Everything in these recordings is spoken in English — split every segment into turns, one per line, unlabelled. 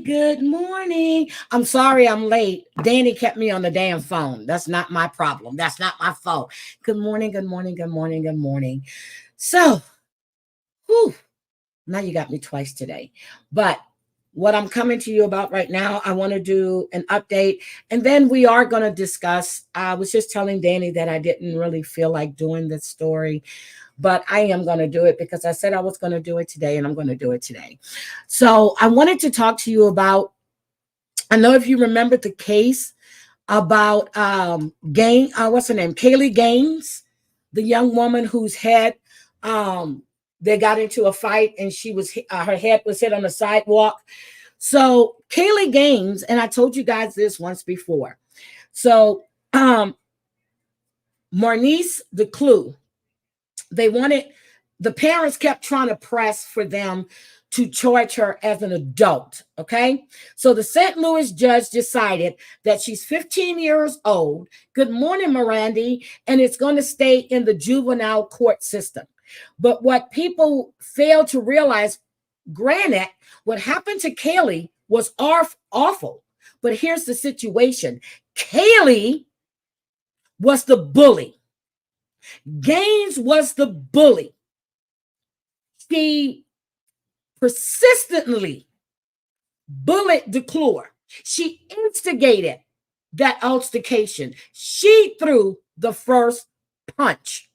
Good morning. I'm sorry I'm late. Danny kept me on the damn phone. That's not my problem. That's not my fault. Good morning, good morning, good morning, good morning. So, whew, now you got me twice today. But what I'm coming to you about right now, I want to do an update. And then we are going to discuss. I was just telling Danny that I didn't really feel like doing this story, but I am going to do it because I said I was going to do it today, and I'm going to do it today. So I wanted to talk to you about, I know if you remember the case about what's her name? Kaylee Gaines, the young woman whose head, they got into a fight and her head was hit on the sidewalk. So Kaylee Gaines, and I told you guys this once before. So Marnice, the clue, the parents kept trying to press for them to charge her as an adult. Okay. So the St. Louis judge decided that she's 15 years old. Good morning, Mirandy. And it's going to stay in the juvenile court system. But what people fail to realize, granted, what happened to Kaylee was awful. But here's the situation. Kaylee was the bully. Gaines was the bully. She persistently bullied DeClure. She instigated that altercation. She threw the first punch.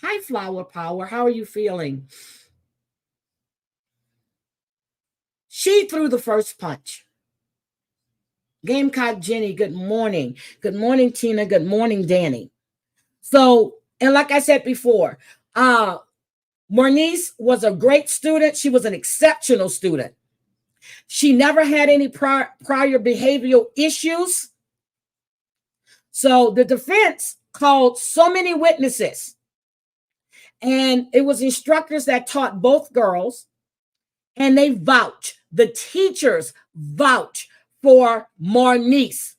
Hi, Flower Power. How are you feeling? She threw the first punch. Gamecock Jenny, good morning. Good morning, Tina. Good morning, Danny. So, and like I said before, Marnice was a great student. She was an exceptional student. She never had any prior behavioral issues. So the defense called so many witnesses, and it was instructors that taught both girls, and they vouch. The teachers vouch for Marnice.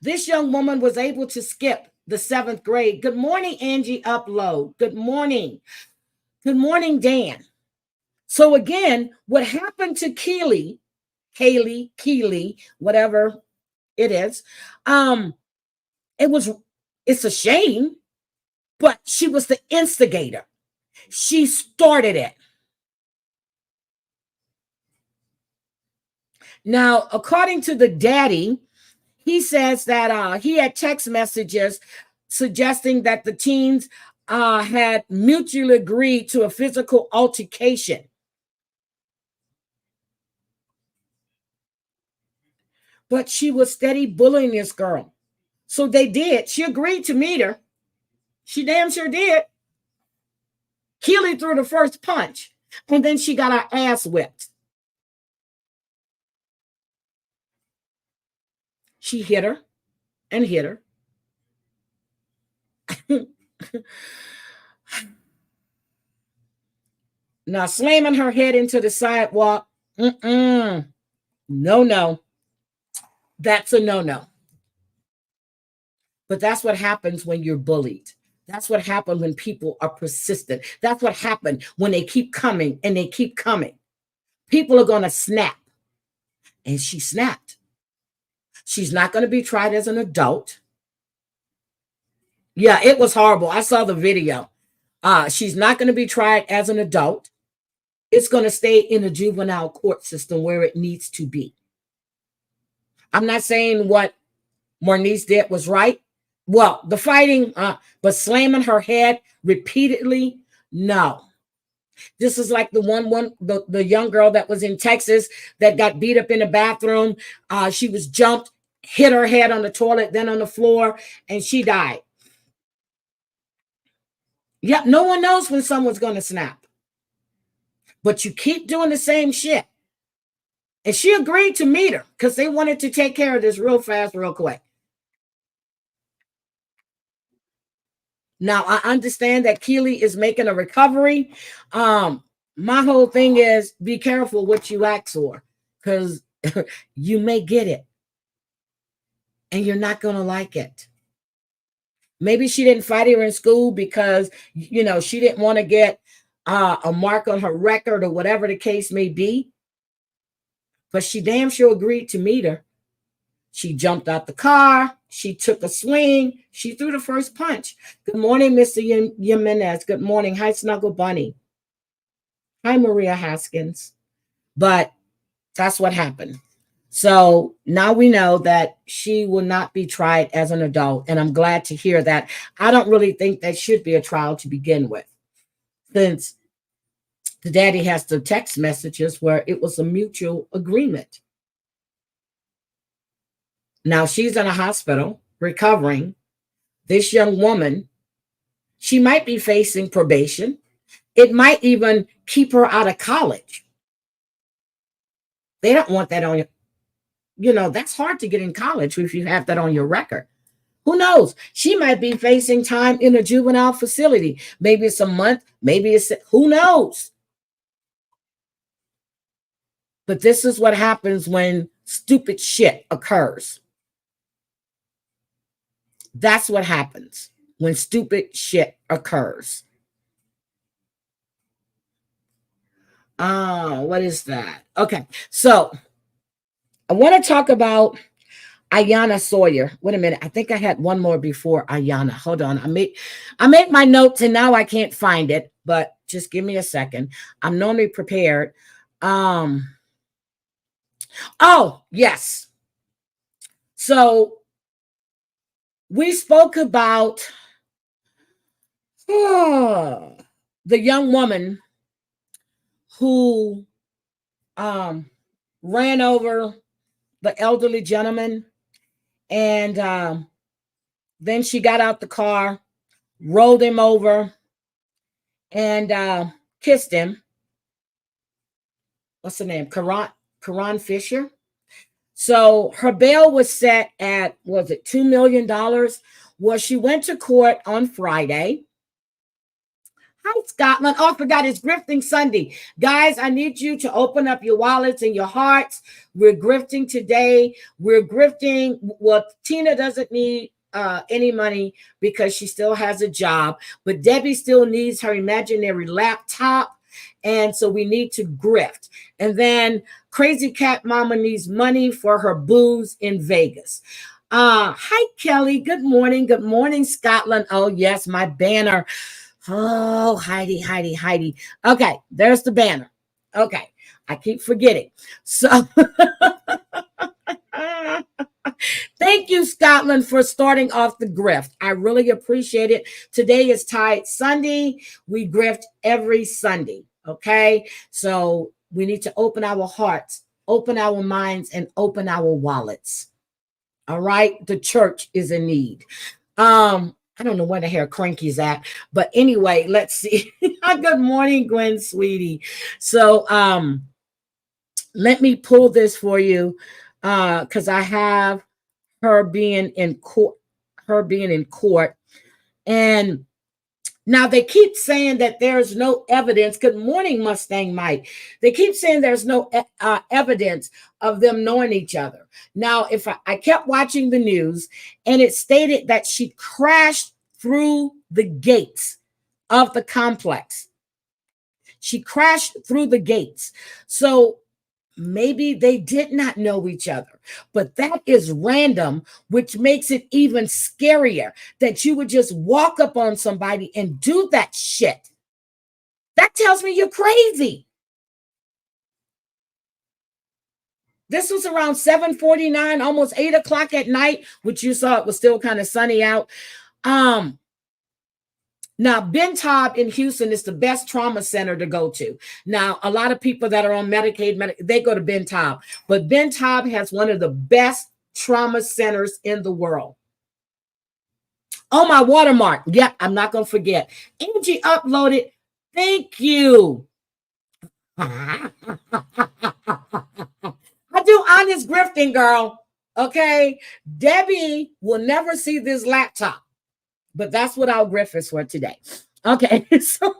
This young woman was able to skip the 7th grade. Good morning, Angie Upload. Good morning. Good morning, Dan. So again, what happened to Keely, whatever it is, it's a shame, but she was the instigator. She started it. Now, according to the daddy, he says that he had text messages suggesting that the teens had mutually agreed to a physical altercation. But she was steady bullying this girl. So they did. She agreed to meet her. She damn sure did. Keely threw the first punch, and then she got her ass whipped. She hit her and hit her. Now, slamming her head into the sidewalk, no. That's a no. But that's what happens when you're bullied. That's what happens when people are persistent. That's what happened when they keep coming and they keep coming. People are going to snap. And she snapped. She's not going to be tried as an adult. Yeah, it was horrible. I saw the video. She's not going to be tried as an adult. It's going to stay in the juvenile court system where it needs to be. I'm not saying what Marnice did was right. Well, the fighting, but slamming her head repeatedly, no. This is like the young girl that was in Texas that got beat up in the bathroom. She was jumped, hit her head on the toilet, then on the floor, and she died. Yep, no one knows when someone's going to snap. But you keep doing the same shit. And she agreed to meet her because they wanted to take care of this real fast, real quick. Now, I understand that Keely is making a recovery. My whole thing is be careful what you ask for because you may get it and you're not going to like it. Maybe she didn't fight her in school because, she didn't want to get a mark on her record or whatever the case may be. But she damn sure agreed to meet her. She jumped out the car. She took a swing. She threw the first punch. Good morning, Mr. Jimenez. Good morning. Hi, Snuggle Bunny. Hi, Maria Haskins. But that's what happened. So now we know that she will not be tried as an adult. And I'm glad to hear that. I don't really think that should be a trial to begin with, since the daddy has the text messages where it was a mutual agreement. Now she's in a hospital recovering. This young woman, she might be facing probation. It might even keep her out of college. They don't want that on that's hard to get in college if you have that on your record. Who knows? She might be facing time in a juvenile facility. Maybe it's a month, maybe who knows? But this is what happens when stupid shit occurs. That's what happens when stupid shit occurs. What is that? Okay, so I want to talk about Ayanna Sawyer. Wait a minute. I think I had one more before Ayanna. Hold on. I made my notes and now I can't find it, but just give me a second. I'm normally prepared. Oh, yes. So we spoke about the young woman who ran over the elderly gentleman, and then she got out the car, rolled him over, and kissed him. What's the name? Karan Fisher. So her bail was set at, was it $2 million? Well, she went to court on Friday. Hi, Scotland. Oh, I forgot, it's Grifting Sunday. Guys, I need you to open up your wallets and your hearts. We're grifting today. We're grifting. Well, Tina doesn't need any money because she still has a job, but Debbie still needs her imaginary laptop. And so we need to grift. And then Crazy Cat Mama needs money for her booze in Vegas. Hi, Kelly. Good morning. Good morning, Scotland. Oh, yes, my banner. Oh, Heidi. Okay, there's the banner. Okay, I keep forgetting. So thank you, Scotland, for starting off the grift. I really appreciate it. Today is Tithe Sunday. We grift every Sunday. Okay, so we need to open our hearts, open our minds, and open our wallets. All right, the church is in need. I don't know where the hair cranky's at, but anyway, let's see. Good morning, Gwen, sweetie. So let me pull this for you because I have her being in court. And now they keep saying that there's no evidence. Good morning, Mustang Mike. They keep saying there's no evidence of them knowing each other. Now, if I kept watching the news, and it stated that she crashed through the gates of the complex. She crashed through the gates. So maybe they did not know each other, but that is random, which makes it even scarier that you would just walk up on somebody and do that shit. That tells me you're crazy. This was around 7:49, almost 8 o'clock at night, which you saw it was still kind of sunny out. Now, Ben Taub in Houston is the best trauma center to go to. Now, a lot of people that are on Medicaid, they go to Ben Taub. But Ben Taub has one of the best trauma centers in the world. Oh, my watermark. Yep, I'm not going to forget. Angie uploaded. Thank you. I do honest grifting, girl. Okay? Debbie will never see this laptop. But that's what our grift is for today. Okay, so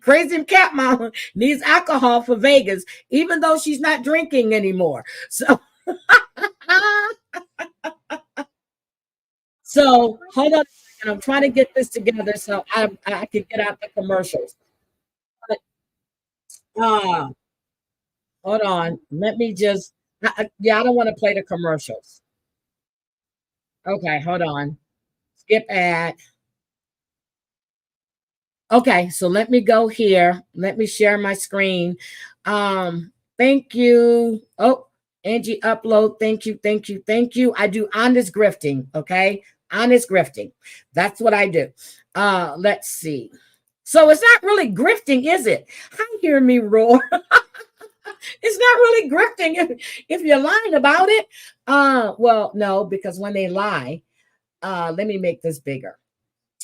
Crazy Cat Mama needs alcohol for Vegas, even though she's not drinking anymore. So So hold on a second. I'm trying to get this together so I can get out the commercials. But, uh, hold on. Let me just. Yeah, I don't want to play the commercials. Okay, hold on. Skip ad. Okay, so let me go here. Let me share my screen. Thank you. Oh, Angie upload. Thank you, thank you, thank you. I do honest grifting, okay? Honest grifting. That's what I do. Let's see. So it's not really grifting, is it? I hear me roar. It's not really grifting if you're lying about it. Well, no, because when they lie, let me make this bigger.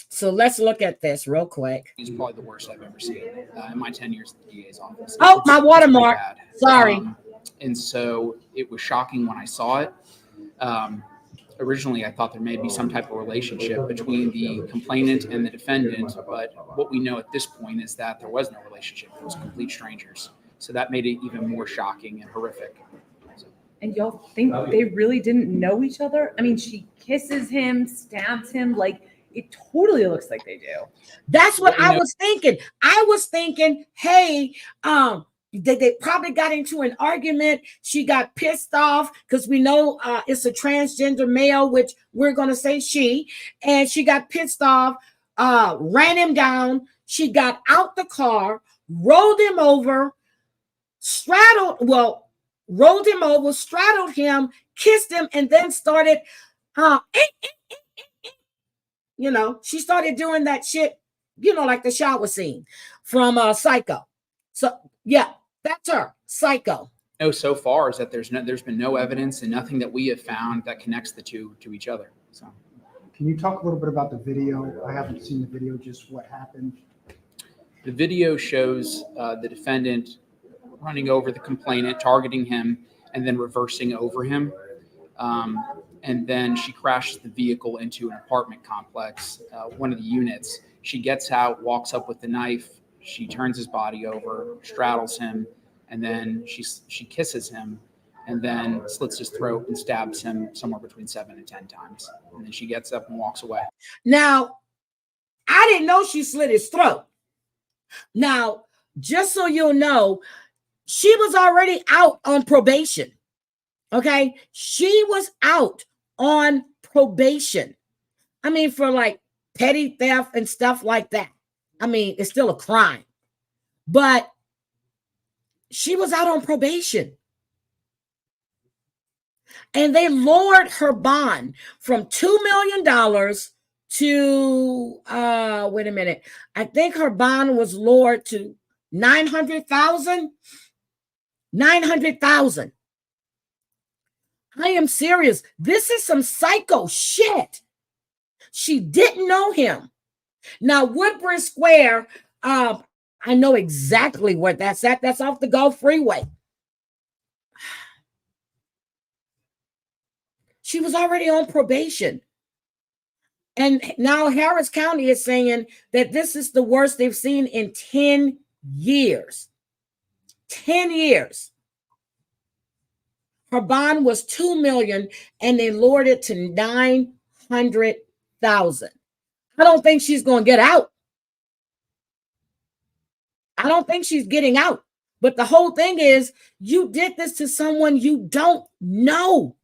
So let's look at this real quick.
He's probably the worst I've ever seen in my 10 years at the DA's office.
Oh, my watermark. Sorry.
And so it was shocking when I saw it. Originally, I thought there may be some type of relationship between the complainant and the defendant, but what we know at this point is that there was no relationship. It was complete strangers. So that made it even more shocking and horrific.
And y'all think they really didn't know each other? I mean, she kisses him, stabs him, like it totally looks like they do.
That's what I was thinking. I was thinking, hey, they probably got into an argument. She got pissed off because we know it's a transgender male, which we're going to say she, and she got pissed off, ran him down. She got out the car, rolled him over, rolled him over, straddled him, kissed him, and then started, she started doing that shit, like the shower scene from Psycho. So, yeah, that's her, Psycho.
No, so far is that there's been no evidence and nothing that we have found that connects the two to each other. So,
can you talk a little bit about the video? I haven't seen the video, just what happened.
The video shows the defendant running over the complainant, targeting him, and then reversing over him. And then she crashes the vehicle into an apartment complex, one of the units. She gets out, walks up with the knife. She turns his body over, straddles him, and then she kisses him, and then slits his throat and stabs him somewhere between 7 and 10 times. And then she gets up and walks away.
Now, I didn't know she slit his throat. Now, just so you'll know, she was already out on probation. Okay? She was out on probation. I mean, for like petty theft and stuff like that. I mean, it's still a crime. But she was out on probation. And they lowered her bond from $2 million to, wait a minute. I think her bond was lowered to 900,000. 900,000. I am serious. This is some psycho shit. She didn't know him. Now, Woodbridge Square, I know exactly where that's at. That's off the Gulf Freeway. She was already on probation. And now Harris County is saying that this is the worst they've seen in 10 years. 10 years. Her bond was $2 million and they lowered it to 900,000. I don't think she's going to get out. I don't think she's getting out. But the whole thing is, you did this to someone you don't know.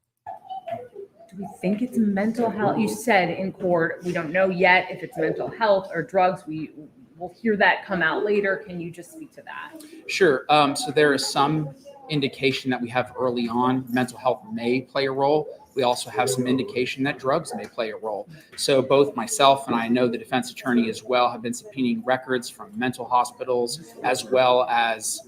Do we think it's mental health? You said in court, we don't know yet if it's mental health or drugs. We'll hear that come out later. Can you just speak to that?
Sure. So there is some indication that we have early on mental health may play a role. We also have some indication that drugs may play a role. So both myself and I know the defense attorney as well have been subpoenaing records from mental hospitals as well as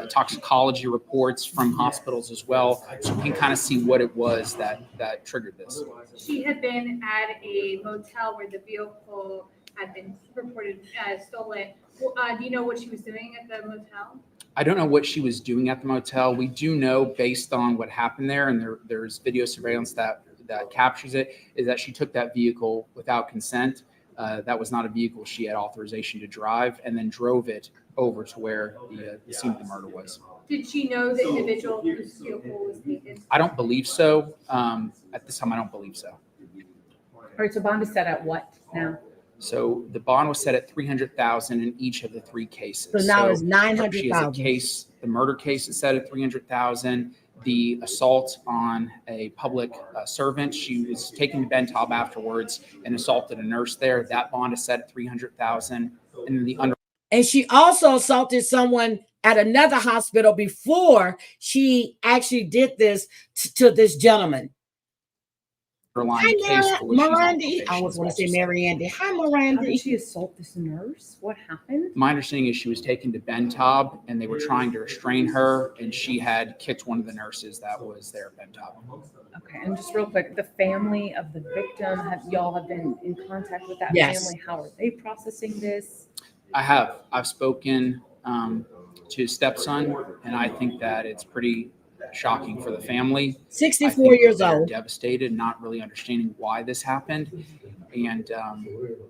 toxicology reports from hospitals as well. So we can kind of see what it was that triggered this.
She had been at a motel where the vehicle had been reported stolen. Do you know what she was doing at the motel?
I don't know what she was doing at the motel. We do know, based on what happened there, and there's video surveillance that captures it, is that she took that vehicle without consent. That was not a vehicle she had authorization to drive, and then drove it over to where the scene of the murder was.
Did she know the individual whose vehicle was taken?
I don't believe so. At this time, I don't believe so.
right, so bond is set at what now?
So the bond was set at 300,000 in each of the three cases.
So now it's
She has a
900,000.
case, the murder case is set at 300,000. The assault on a public servant, she was taken to Ben Taub afterwards and assaulted a nurse there. That bond is set at 300,000. And then the
And she also assaulted someone at another hospital before she actually did this to this gentleman.
underlying
Hi,
case for which she's on
Miranda. I
probation
always
is
want to say
also set.
Mary Andy. Hi,
How
Miranda.
did she assault this nurse? What happened?
My understanding is she was taken to Ben Taub and they were trying to restrain her, and she had kicked one of the nurses that was there at Ben Taub.
Okay, and just real quick, the family of the victim, have been in contact with that
Yes.
family? How are they processing this?
I've spoken to his stepson, and I think that it's pretty shocking for the family.
64 years
they're
old.
devastated, not really understanding why this happened, and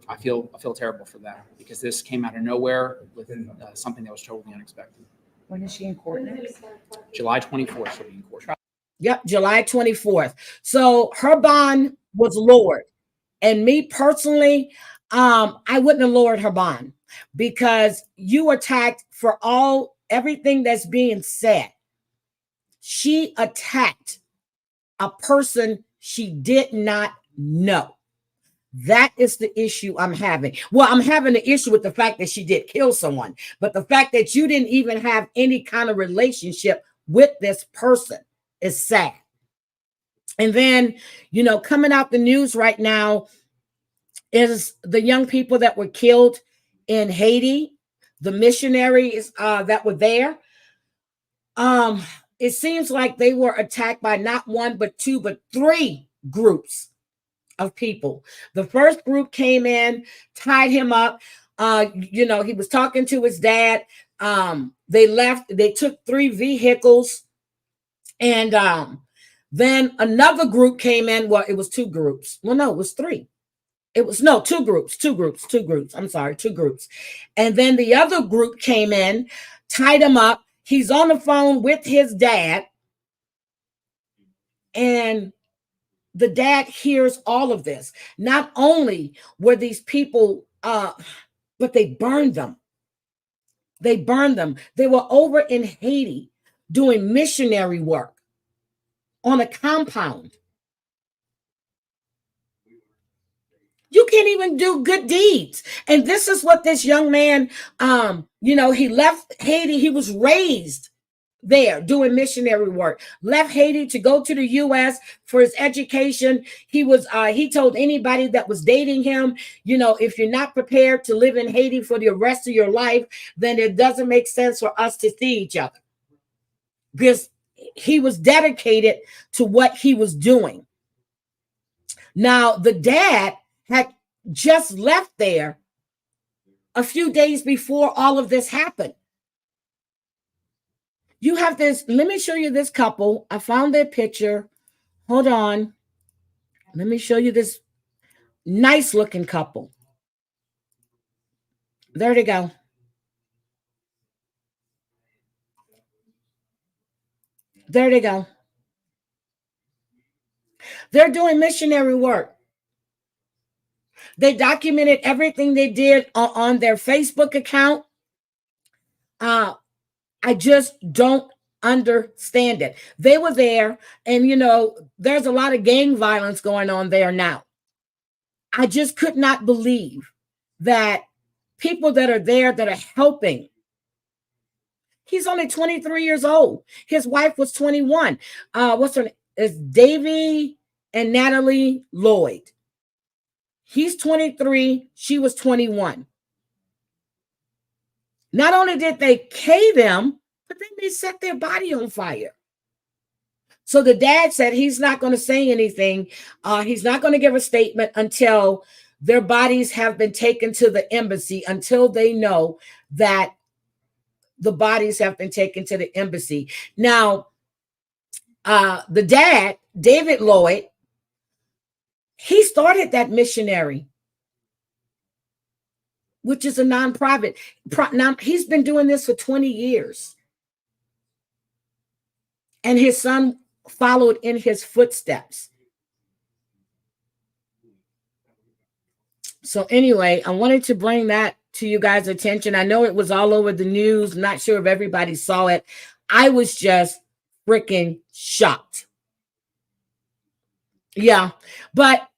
I feel terrible for them because this came out of nowhere with something that was totally unexpected.
When is she in court next?
July 24th, she'll be in court.
Yep, July 24th. So her bond was lowered. And me personally, I wouldn't have lowered her bond because you attacked for everything that's being said. She attacked a person she did not know. That is the issue I'm having. Well, I'm having the issue with the fact that she did kill someone, but the fact that you didn't even have any kind of relationship with this person is sad. And then, coming out the news right now is the young people that were killed in Haiti, the missionaries that were there. It seems like they were attacked by not one, but two, but three groups of people. The first group came in, tied him up. He was talking to his dad. They left. They took 3 vehicles. And then another group came in. Well, it was 2 groups. Well, no, it was 3. It was 2 groups. I'm sorry, 2 groups. And then the other group came in, tied him up. He's on the phone with his dad. And the dad hears all of this. Not only were these people, but they burned them. They burned them. They were over in Haiti doing missionary work on a compound. You can't even do good deeds. And this is what this young man, he left Haiti. He was raised there doing missionary work, left Haiti to go to the U.S. for his education. He told anybody that was dating him, if you're not prepared to live in Haiti for the rest of your life, then it doesn't make sense for us to see each other. Because he was dedicated to what he was doing. Now, the dad had just left there a few days before all of this happened. You have this, let me show you this couple. I found their picture. Hold on. Let me show you this nice looking couple. There they go. There they go. They're doing missionary work. They documented everything they did on their Facebook account. I just don't understand it. They were there, and there's a lot of gang violence going on there now. I just could not believe that people that are there that are helping. He's only 23 years old. His wife was 21. What's her name? It's Davy and Natalie Lloyd. He's 23. She was 21. Not only did they K them, but then they set their body on fire. So the dad said he's not going to say anything. He's not going to give a statement until their bodies have been taken to the embassy, until they know that the bodies have been taken to the embassy. Now, the dad, David Lloyd, he started that missionary, which is a nonprofit. He's been doing this for 20 years. And his son followed in his footsteps. So anyway, I wanted to bring that to you guys' attention. I know it was all over the news. Not sure if everybody saw it. I was just freaking shocked. Yeah, but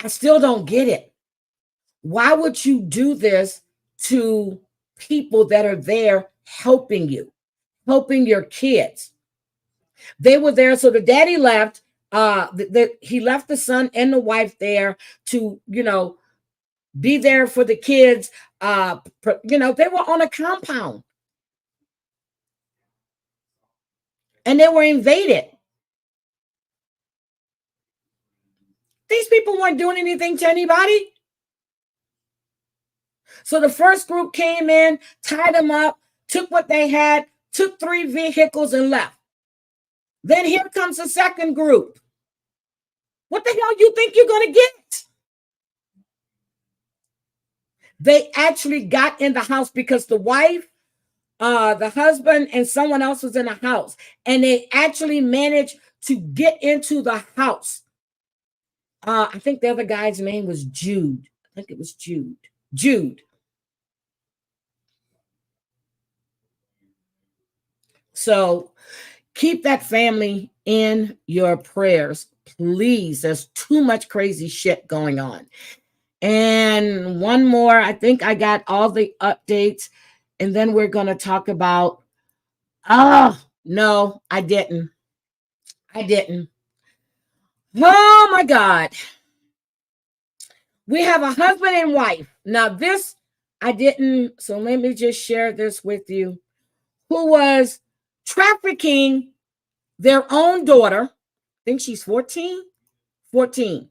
I still don't get it. Why would you do this to people that are there helping you, helping your kids? They were there. So the daddy left. He left the son and the wife there to, be there for the kids. They were on a compound and they were invaded. These people weren't doing anything to anybody. So the first group came in, tied them up, took what they had, took 3 vehicles and left. Then here comes the second group. What the hell you think you're going to get? They actually got in the house because the wife, the husband, and someone else was in the house. And they actually managed to get into the house. I think the other guy's name was Jude. I think it was Jude. Jude. So keep that family in your prayers, please. There's too much crazy shit going on. And one more, I think I got all the updates. And then we're going to talk about, no, I didn't. Oh my God. We have a husband and wife. Now this, I didn't. So let me just share this with you. Who was trafficking their own daughter. I think she's 14, for $20.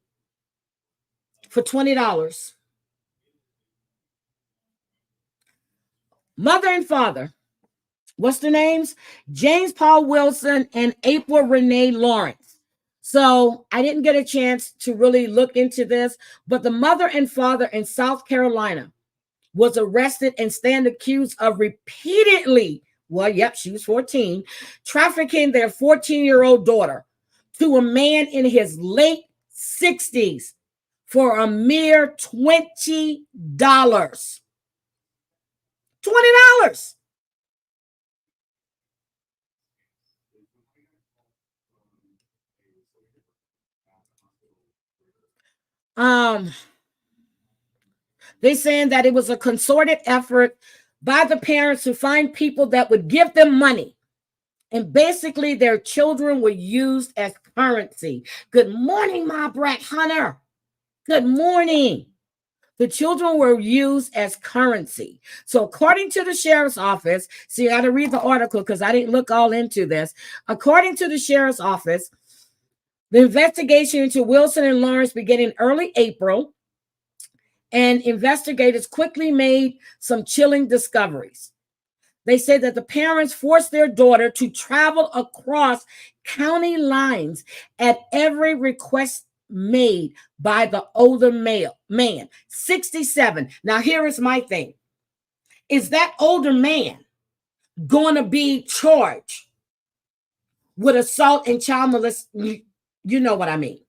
Mother and father. What's their names? James Paul Wilson and April Renee Lawrence. So I didn't get a chance to really look into this, but the mother and father in South Carolina was arrested and stand accused of repeatedly, she was 14, trafficking their 14-year-old daughter to a man in his late 60s for a mere $20. $20. They're saying that it was a concerted effort by the parents to find people that would give them money. And basically their children were used as currency. Good morning, my brat Hunter. Good morning. The children were used as currency. So according to the sheriff's office, see, I got to read the article because I didn't look all into this. According to the sheriff's office, the investigation into Wilson and Lawrence began in early April, and investigators quickly made some chilling discoveries. They said that the parents forced their daughter to travel across county lines at every request made by the older man, 67. Now, here is my thing. Is that older man going to be charged with assault and child molestation? You know what I mean.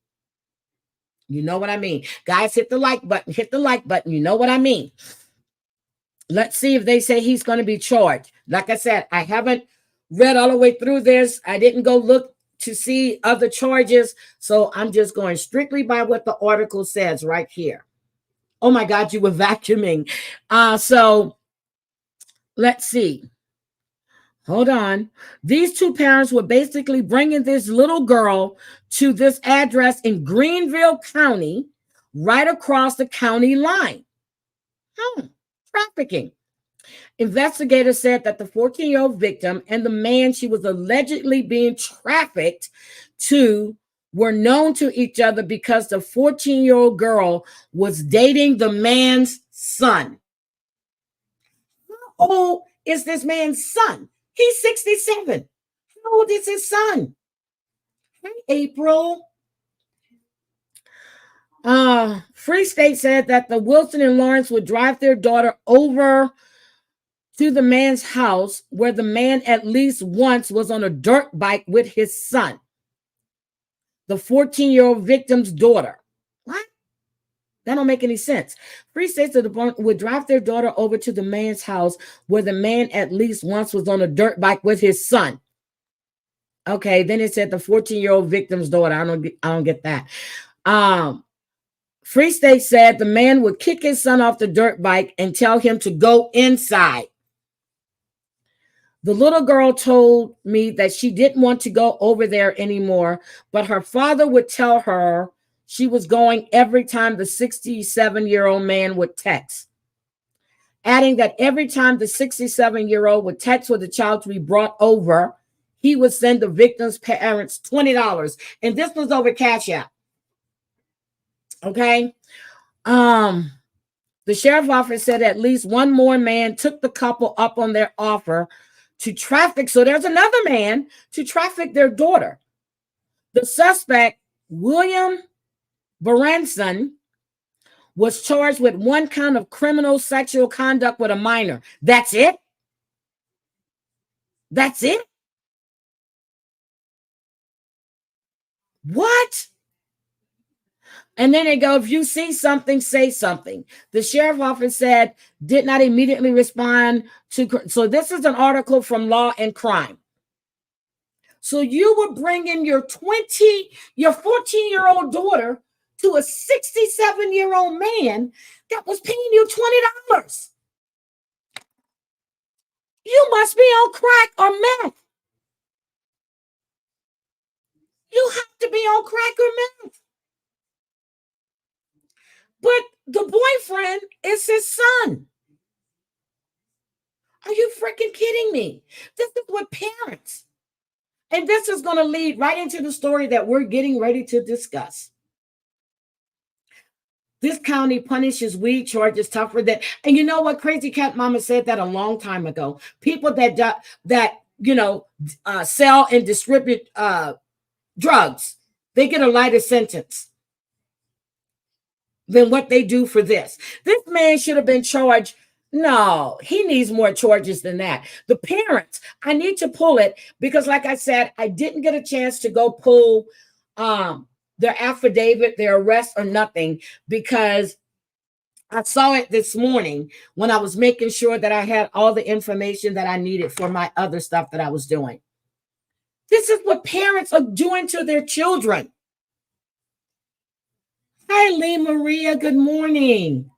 You know what I mean. Guys, hit the like button. Hit the like button. You know what I mean. Let's see if they say he's going to be charged. Like I said, I haven't read all the way through this. I didn't go look to see other charges. So I'm just going strictly by what the article says right here. Oh my God, you were vacuuming. So let's see. Hold on. These two parents were basically bringing this little girl to this address in Greenville County, right across the county line. Trafficking. Investigators said that the 14-year-old victim and the man she was allegedly being trafficked to were known to each other because the 14-year-old girl was dating the man's son. How old is this man's son? He's 67. How old is his son? Hey, April. Free State said that the Wilson and Lawrence would drive their daughter over to the man's house where the man at least once was on a dirt bike with his son, the 14-year-old victim's daughter. What? That don't make any sense. Free states that the department would drive their daughter over to the man's house where the man at least once was on a dirt bike with his son. Okay, then it said the 14-year-old victim's daughter. I don't get that. Free State said the man would kick his son off the dirt bike and tell him to go inside. The little girl told me that she didn't want to go over there anymore, but her father would tell her she was going every time the 67-year-old man would text, adding that every time the 67-year-old would text for the child to be brought over, he would send the victim's parents $20. And this was over Cash App. Okay. The sheriff's office said at least one more man took the couple up on their offer to traffic. So there's another man to traffic their daughter. The suspect, William Berenson, was charged with one count of criminal sexual conduct with a minor. That's it? That's it? What? And then they go, if you see something, say something. The sheriff's office said, did not immediately respond to. So this is an article from Law and Crime. So you were bringing your 14-year-old daughter to a 67-year-old man that was paying you $20. You must be on crack or meth. You have to be on crack or meth. But the boyfriend is his son. Are you freaking kidding me? This is what parents. And this is going to lead right into the story that we're getting ready to discuss. This county punishes weed charges tougher than, and you know what? Crazy Cat Mama said that a long time ago. People that sell and distribute drugs, they get a lighter sentence than what they do for this. This man should have been charged. No, he needs more charges than that. The parents, I need to pull it because, like I said, I didn't get a chance to go pull their affidavit, their arrest, or nothing because I saw it this morning when I was making sure that I had all the information that I needed for my other stuff that I was doing. This is what parents are doing to their children. Hi, Lee Maria. Good morning.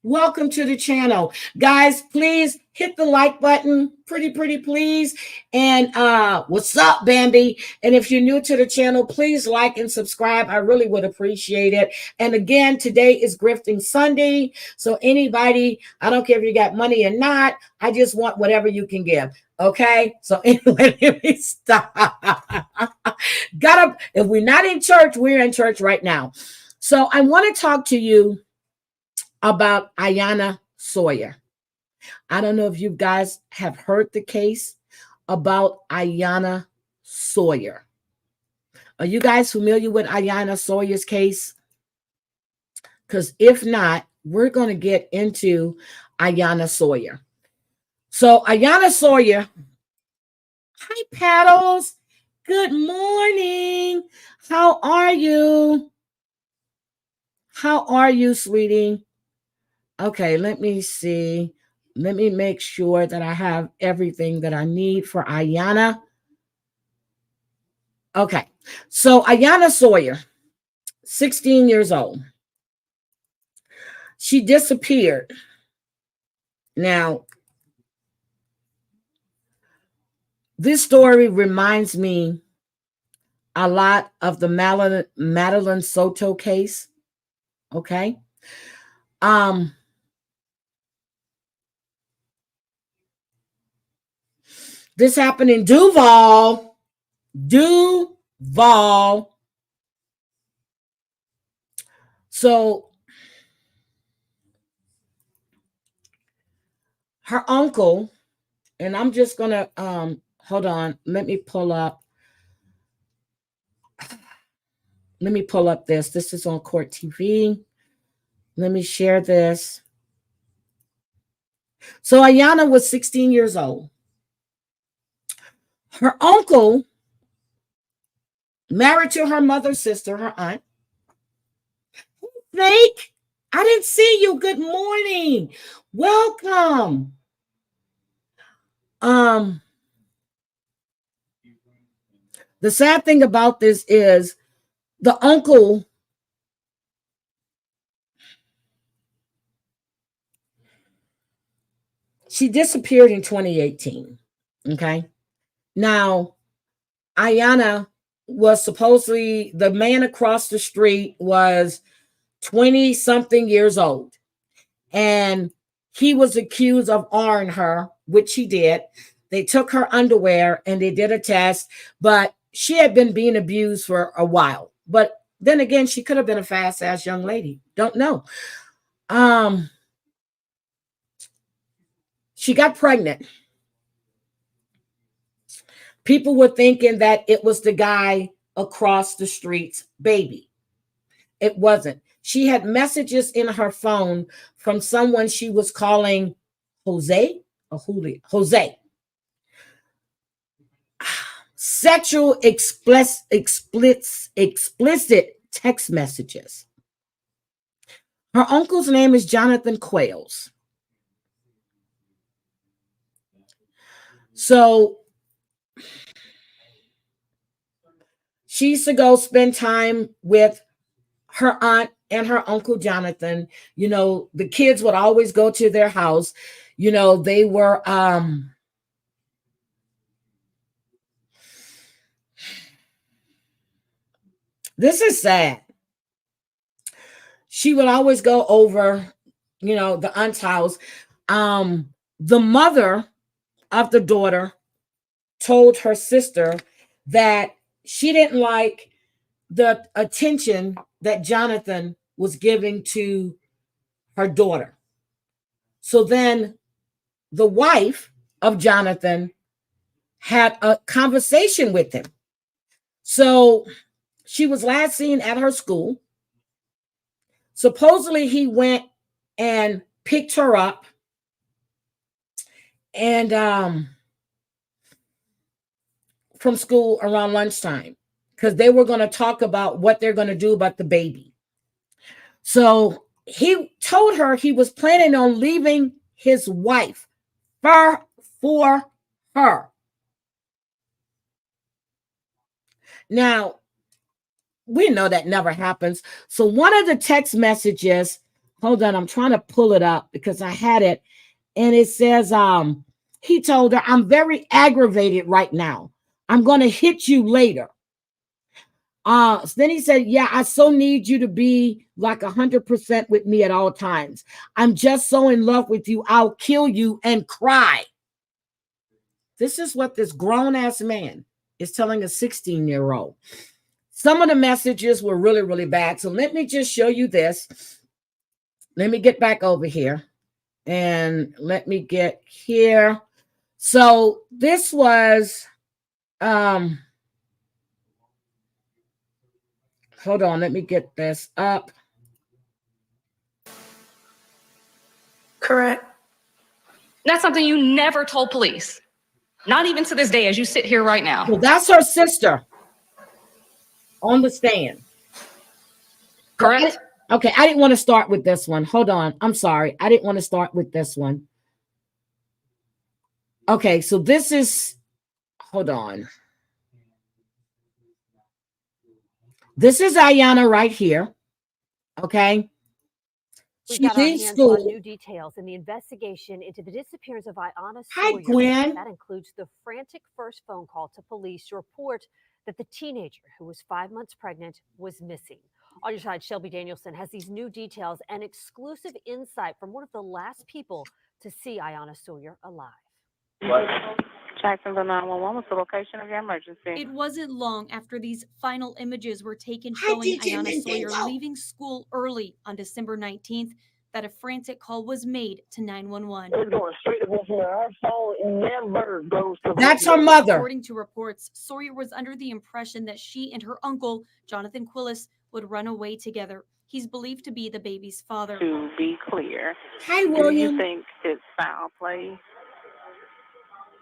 Welcome to the channel. Guys, please hit the like button. Pretty, please. And what's up, Bambi? And if you're new to the channel, please like and subscribe. I really would appreciate it. And again, today is Grifting Sunday. So anybody, I don't care if you got money or not, I just want whatever you can give. Okay? So anyway, let me stop. If we're not in church, we're in church right now. So I want to talk to you about Ayanna Sawyer. I don't know if you guys have heard the case about Ayanna Sawyer. Are you guys familiar with Ayanna Sawyer's case? Because if not, we're going to get into Ayanna Sawyer. So Ayanna Sawyer, hi Paddles, good morning. How are you? How are you, sweetie? Okay, let me see. Let me make sure that I have everything that I need for Ayanna. Okay, so Ayanna Sawyer, 16 years old. She disappeared. Now, this story reminds me a lot of the Madeline Soto case. Okay. This happened in Duval. So her uncle, and I'm just gonna hold on, let me pull up this. This is on Court TV. Let me share this. So Ayanna was 16 years old. Her uncle, married to her mother's sister, her aunt, Snake, I didn't see you. Good morning. Welcome. The sad thing about this is the uncle, she disappeared in 2018. Okay. Now, Ayanna was supposedly, the man across the street was 20 something years old. And he was accused of R-ing her, which he did. They took her underwear and they did a test, but she had been being abused for a while. But then again, she could have been a fast ass young lady. Don't know. She got pregnant. People were thinking that it was the guy across the street's baby. It wasn't. She had messages in her phone from someone she was calling Jose or Julio. Jose. Sexual explicit text messages. Her uncle's name is Jonathan Quayles. So she used to go spend time with her aunt and her uncle Jonathan. You know, the kids would always go to their house. You know, they were this is sad. She would always go over, you know, the aunt's house. The mother of the daughter told her sister that she didn't like the attention that Jonathan was giving to her daughter. So then the wife of Jonathan had a conversation with him. So she was last seen at her school. Supposedly he went and picked her up and from school around lunchtime because they were going to talk about what they're going to do about the baby. So he told her he was planning on leaving his wife for her. Now, we know that never happens. So one of the text messages, hold on, I'm trying to pull it up because I had it, and it says, he told her, I'm very aggravated right now. I'm going to hit you later. So then he said, yeah, I so need you to be like 100% with me at all times. I'm just so in love with you. I'll kill you and cry. This is what this grown-ass man is telling a 16-year-old. Some of the messages were really, really bad. So let me just show you this. Let me get back over here. And let me get here. So this was, hold on, let me get this up.
Correct.
That's something you never told police. Not even to this day as you sit here right now.
Well, that's her sister on the stand.
Correct?
Okay, I didn't want to start with this one. Hold on. I'm sorry. I didn't want to start with this one. Okay, so this is, hold on. This is Ayanna right here. Okay.
We've
She's
got our
in
hands
school.
on new details in the investigation into the disappearance of Ayanna
Hi,
Sawyer.
Gwen.
That includes the frantic first phone call to police to report that the teenager who was 5 months pregnant was missing. On your side, Shelby Danielson has these new details and exclusive insight from one of the last people to see Ayanna Sawyer alive.
Jacksonville 911, what's the location of your emergency?
It wasn't long after these final images were taken
Hi,
showing
DJ
Ayanna Sawyer
Mendengo.
leaving school early on December 19th that a frantic call was made to 911.
It's going straight to voicemail. Our phone never goes to
That's her
voicemail.
mother.
According to reports, Sawyer was under the impression that she and her uncle, Jonathan Quillis, would run away together. He's believed to be the baby's father.
To be clear,
Hi,
do
William.
you think it's foul play?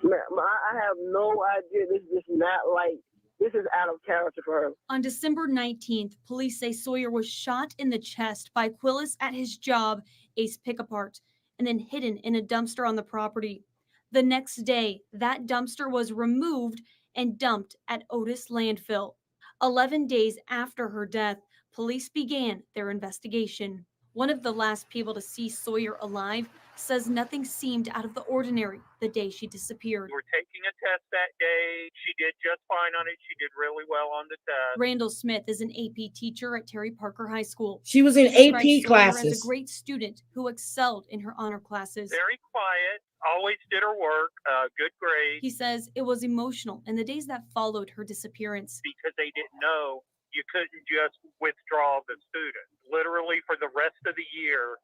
Man, I have no idea. This is not like This is out of character for her.
On December 19th, police say Sawyer was shot in the chest by Quillis at his job, Ace Pick-a-Part, and then hidden in a dumpster on the property. The next day, that dumpster was removed and dumped at Otis Landfill. 11 days after her death, police began their investigation. One of the last people to see Sawyer alive says nothing seemed out of the ordinary the day she disappeared.
We were taking a test that day. She did just fine on it. She did really well on the test.
Randall Smith is an AP teacher at Terry Parker High School.
She was in
He describes
AP
Sawyer
classes.
as a great student who excelled in her honor classes.
Very quiet, always did her work, good grades.
He says it was emotional in the days that followed her disappearance.
Because they didn't know you couldn't just withdraw the student. Literally for the rest of the year,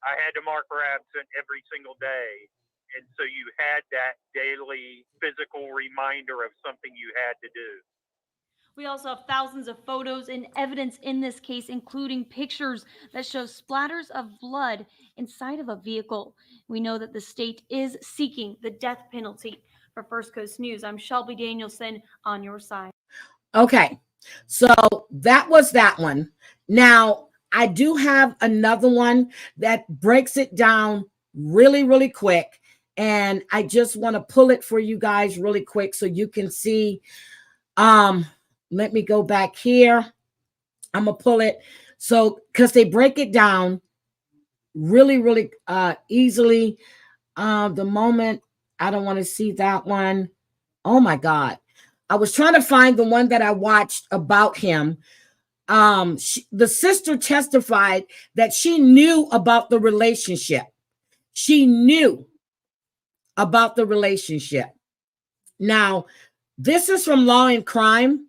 I had to mark her absent every single day. And so you had that daily physical reminder of something you had to do.
We also have thousands of photos and evidence in this case, including pictures that show splatters of blood inside of a vehicle. We know that the state is seeking the death penalty. For First Coast News, I'm Shelby Danielson on your side.
Okay, so that was that one. Now, I do have another one that breaks it down really, really quick. And I just want to pull it for you guys really quick so you can see. Let me go back here. I'm going to pull it. So, because they break it down really, really easily. The moment I don't want to see that one. Oh, my God. I was trying to find the one that I watched about him. The sister testified that she knew about the relationship. She knew about the relationship. Now, this is from Law and Crime.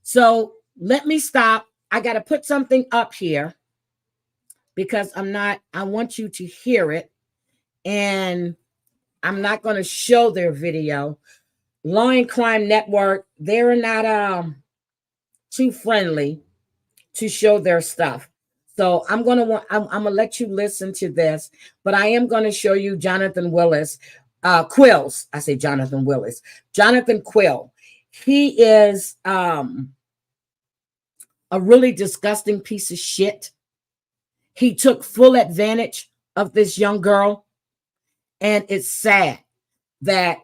So let me stop. I got to put something up here because I want you to hear it. And I'm not going to show their video. Law and Crime Network, they're not too friendly to show their stuff. So I'm going to let you listen to this, but I am going to show you Jonathan Quills. I say Jonathan Willis. Jonathan Quill. He is a really disgusting piece of shit. He took full advantage of this young girl. And it's sad that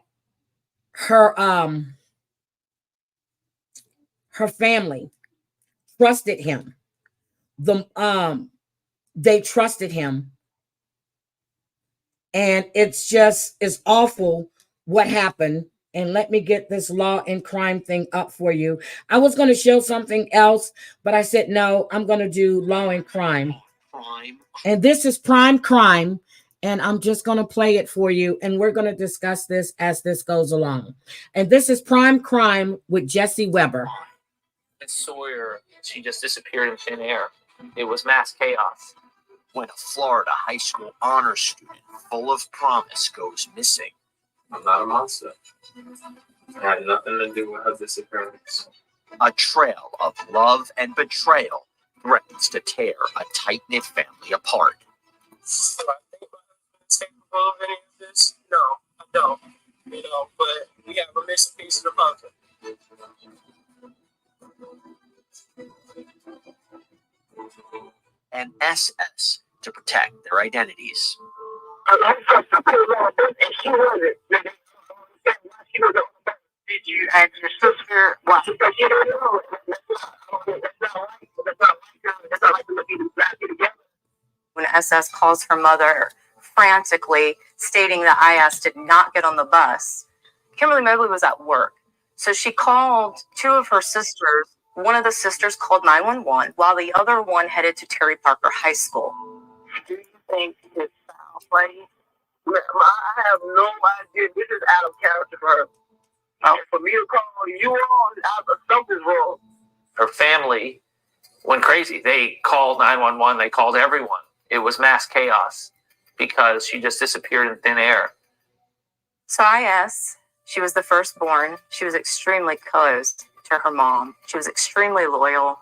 her family trusted him. They trusted him. And it's awful what happened. And let me get this Law and Crime thing up for you. I was going to show something else, but I said, no, I'm going to do Law and Crime. And this is Prime Crime. And I'm just going to play it for you. And we're going to discuss this as this goes along. And this is Prime Crime with Jesse Weber.
And Sawyer, she just disappeared in thin air. It was mass chaos. When a Florida high school honor student full of promise goes missing.
I'm not a monster. It had nothing to do with her disappearance.
A trail of love and betrayal threatens to tear a tight-knit family apart.
Do I think I'm capable of any of this? No, I don't. But we have a missing piece of the puzzle.
And SS to protect their identities.
Did you ask your sister why?
When SS calls her mother frantically, stating that IS did not get on the bus, Kimberly Mobley was at work. So she called two of her sisters. One of the sisters called 911 while the other one headed to Terry Parker High School.
Do you think it's foul play? I have no idea. This is out of character for her. For me to call you wrong, something's wrong.
Her family went crazy. They called 911. They called everyone. It was mass chaos because she just disappeared in thin air.
So IS, she was the firstborn. She was extremely close to her mom. She was extremely loyal.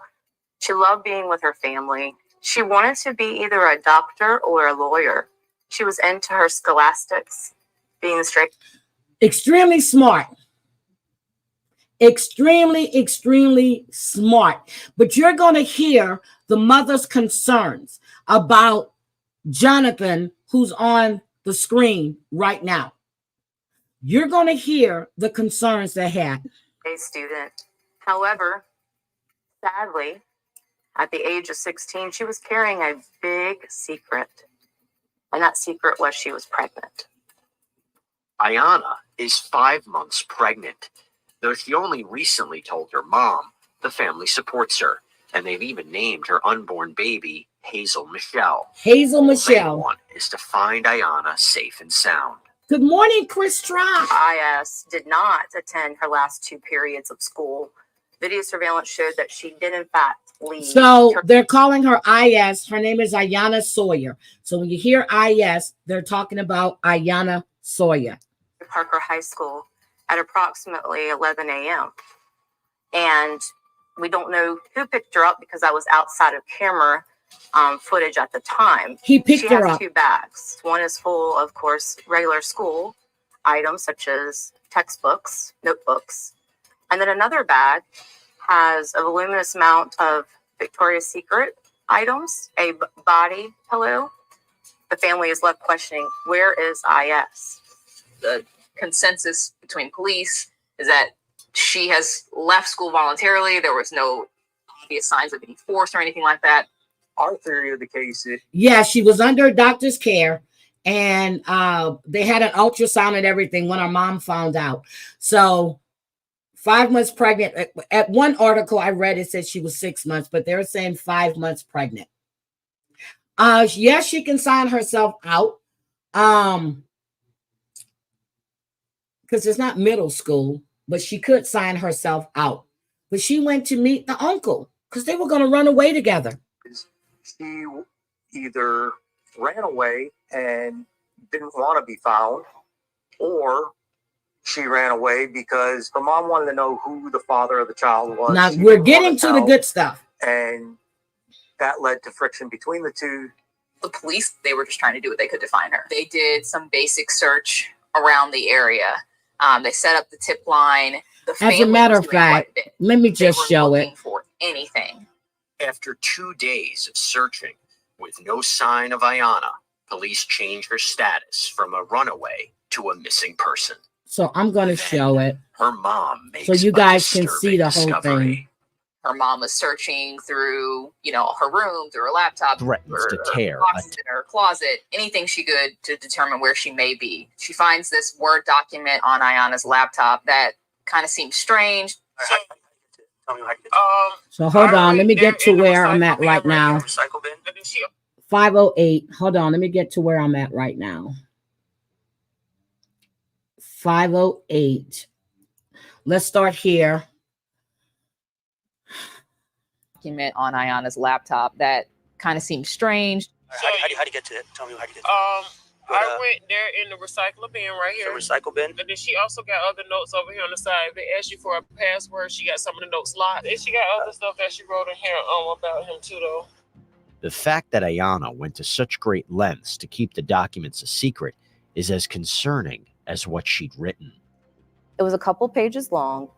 She loved being with her family. She wanted to be either a doctor or a lawyer. She was into her scholastics, being straight.
Extremely smart. Extremely, extremely smart. But you're going to hear the mother's concerns about Jonathan, who's on the screen right now. You're going to hear the concerns they had.
A student. However, sadly, at the age of 16, she was carrying a big secret. And that secret was she was pregnant.
Ayanna is 5 months pregnant. Though she only recently told her mom, the family supports her, and they've even named her unborn baby Hazel Michelle.
Hazel
All
Michelle.
they want is to find Ayanna safe and sound.
Good morning, Chris Trot.
IS did not attend her last 2 periods of school. Video surveillance showed that she did, in fact, leave.
So they're calling her IS. Her name is Ayanna Sawyer. So when you hear IS, they're talking about Ayanna Sawyer.
Parker High School at approximately 11 a.m. And we don't know who picked her up because I was outside of camera footage at the time.
He picked her
She has
up.
2 bags. One is full, of course, regular school items such as textbooks, notebooks. And then another bag has a voluminous amount of Victoria's Secret items, a body pillow. The family is left questioning, where is IS?
The consensus between police is that she has left school voluntarily. There was no obvious signs of any force or anything like that.
Our theory of the case is,
Yeah, she was under a doctor's care, and they had an ultrasound and everything when her mom found out. So 5 months pregnant. At one article I read, it said she was 6 months, but they're saying 5 months pregnant. Yes, she can sign herself out. Because it's not middle school, but she could sign herself out. But she went to meet the uncle because they were going to run away together.
she either ran away and didn't want to be found, or she ran away because her mom wanted to know who the father of the child was.
Now,
She
we're
didn't
getting
want
to the
tell,
good stuff.
and that led to friction between the two.
The police, they were just trying to do what they could to find her. They did some basic search around the area. They set up the tip line. The
As a
family
matter
was
of
doing quite
fact,
a bit.
let me
They
just
were
show
looking
it.
for anything.
After 2 days of searching with no sign of Ayanna, police changed her status from a runaway to a missing person.
So I'm going to show it
Her mom makes
so you
a
guys can see
disturbing
the whole
discovery.
thing.
Her mom was searching through, her room, through her laptop,
Threatens to
her
tear
boxes in her closet, anything she could to determine where she may be. She finds this Word document on Ayanna's laptop that kind of seems strange.
So hold on. Let me get to where I'm at right now. 508. Hold on. Let me get to where I'm at right now. 508. Let's start here.
Document on Ayanna's laptop that kind of seems strange.
How do you get to it? Tell me how to get to it.
I went there in the recycler bin right here.
The recycle bin?
And then she also got other notes over here on the side. They asked you for a password. She got some of the notes locked. And she got other stuff that she wrote in here about him too, though.
The fact that Ayanna went to such great lengths to keep the documents a secret is as concerning as what she'd written.
It was a couple pages long,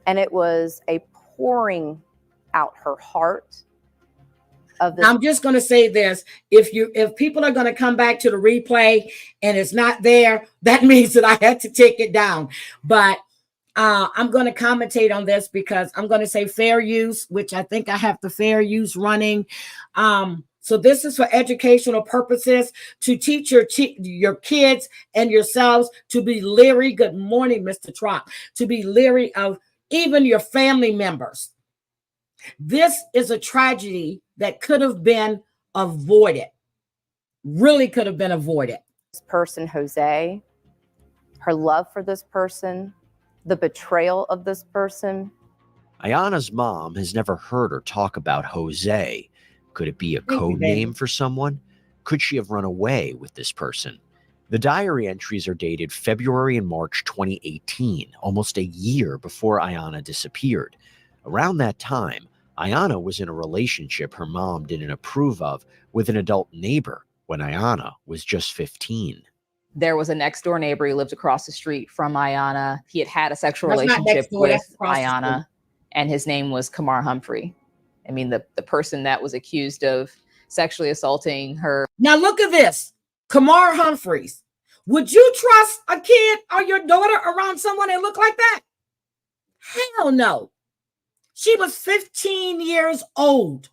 and it was a pouring out her heart of this.
I'm just going to say this. If people are going to come back to the replay and it's not there, that means that I had to take it down. But I'm going to commentate on this because I'm going to say fair use, which I think I have the fair use running. So this is for educational purposes, to teach your kids and yourselves to be leery. Good morning, Mr. Trot. To be leery of even your family members. This is a tragedy that could have been avoided. Really could have been avoided.
This person, Jose, her love for this person, the betrayal of this person.
Ayanna's mom has never heard her talk about Jose. Could it be a code name for someone? Could she have run away with this person? The diary entries are dated February and March 2018, almost a year before Ayanna disappeared. Around that time, Ayanna was in a relationship her mom didn't approve of with an adult neighbor when Ayanna was just 15.
There was a next door neighbor who lived across the street from Ayanna. He had a sexual
That's not
relationship
next door, that's
with
across the
Ayanna,
street.
and his name was Kamar Humphrey. I mean, the person that was accused of sexually assaulting her.
Now look at this. Kamar Humphreys. Would you trust a kid or your daughter around someone that looked like that? Hell no. She was 15 years old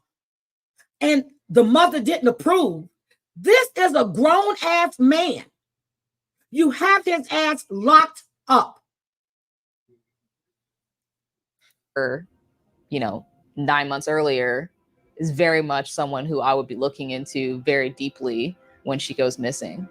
and the mother didn't approve. This is a grown-ass man. You have his ass locked up.
Her, 9 months earlier, is very much someone who I would be looking into very deeply when she goes missing.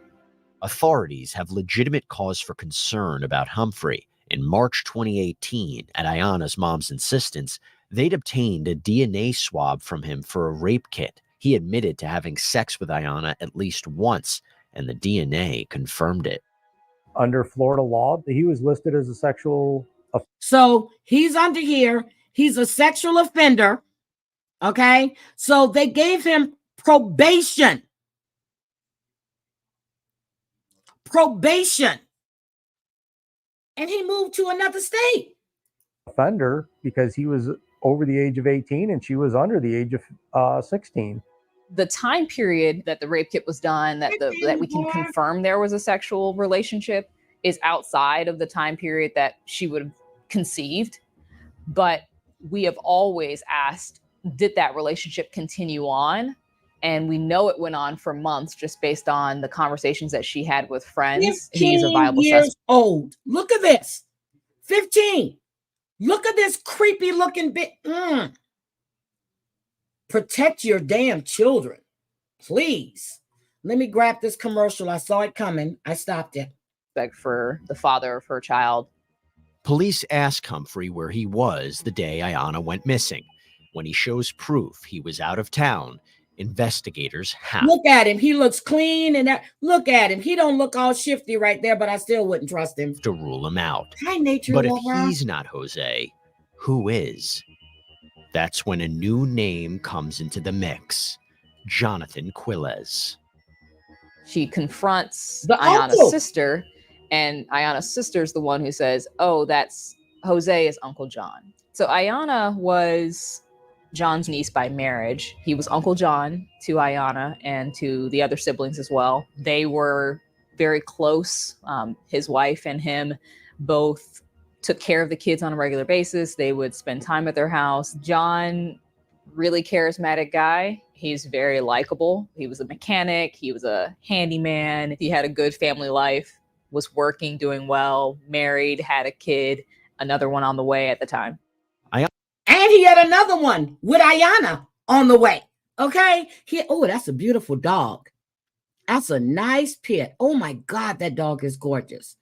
Authorities have legitimate cause for concern about Humphrey. In March 2018, at Ayanna's mom's insistence, they'd obtained a DNA swab from him for a rape kit. He admitted to having sex with Ayanna at least once, and the DNA confirmed it.
Under Florida law, he was listed as a sexual.
So he's under here. He's a sexual offender. Okay. So they gave him probation. Probation. And he moved to another state.
Offender because he was over the age of 18 and she was under the age of 16.
The time period that the rape kit was done, that we can confirm there was a sexual relationship, is outside of the time period that she would have conceived. But we have always asked, did that relationship continue on? And we know it went on for months just based on the conversations that she had with friends. He's a
15
viable
years
suspect.
old. Look at this. 15. Look at this creepy looking bit. Protect your damn children, please. Let me grab this commercial. I saw it coming. I stopped it.
For the father of her child.
Police ask Humphrey where he was the day Ayanna went missing. When he shows proof he was out of town, investigators have
Look at him. He looks clean and look at him. He don't look all shifty right there, but I still wouldn't trust him.
to rule him out.
Hi, nature
But if
lover.
he's not Jose, who is? That's when a new name comes into the mix. Jonathan Quilez.
She confronts
The
Ayanna's
uncle.
sister, and Ayanna's sister is the one who says, oh, that's Jose is Uncle John. So Ayanna was John's niece by marriage. He was Uncle John to Ayanna and to the other siblings as well. They were very close. His wife and him both took care of the kids on a regular basis. They would spend time at their house. John, really charismatic guy. He's very likable. He was a mechanic. He was a handyman. He had a good family life, was working, doing well, married, had a kid, another one on the way at the time.
And he had another one with Ayanna on the way. Okay. Oh, that's a beautiful dog. That's a nice pit. Oh my God, that dog is gorgeous.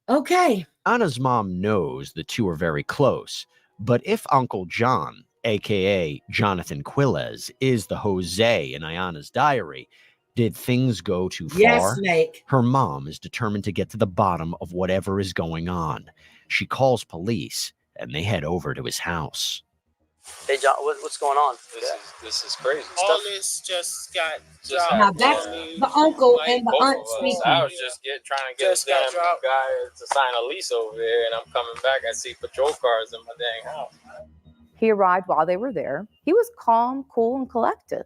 Okay.
Anna's mom knows the two are very close, but if Uncle John, aka Jonathan Quilez, is the Jose in Ayanna's diary, did things go too far?
Yes, Snake.
Her mom is determined to get to the bottom of whatever is going on. She calls police and they head over to his house.
Hey, John, what's going on?
This is crazy. All this just got dropped.
Now that's the uncle and the aunt speaking.
I was just trying to get a damn guy to sign a lease over here, and I'm coming back. I see patrol cars in my dang house.
He arrived while they were there. He was calm, cool, and collective.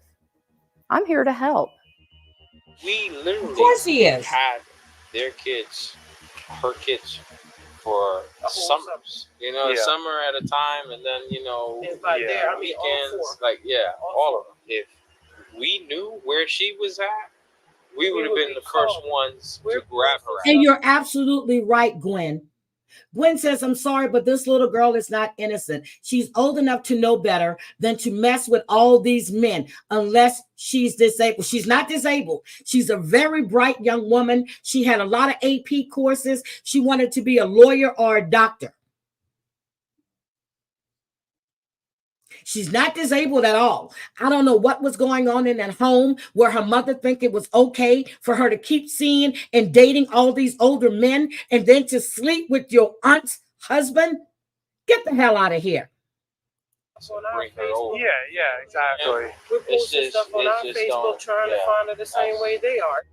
I'm here to help.
We literally
Of course he is.
had their kids, her kids, for summers. Summer at a time, and then weekends. All of them. If we knew where she was at, we would have been the first ones to grab her.
And you're absolutely right, Gwen. Gwen says, I'm sorry, but this little girl is not innocent. She's old enough to know better than to mess with all these men unless she's disabled. She's not disabled. She's a very bright young woman. She had a lot of AP courses. She wanted to be a lawyer or a doctor. She's not disabled at all. I don't know what was going on in that home where her mother think it was okay for her to keep seeing and dating all these older men and then to sleep with your aunt's husband. Get the hell out of here.
Yeah, exactly.
We're posting stuff on our Facebook trying to find her the same way they are.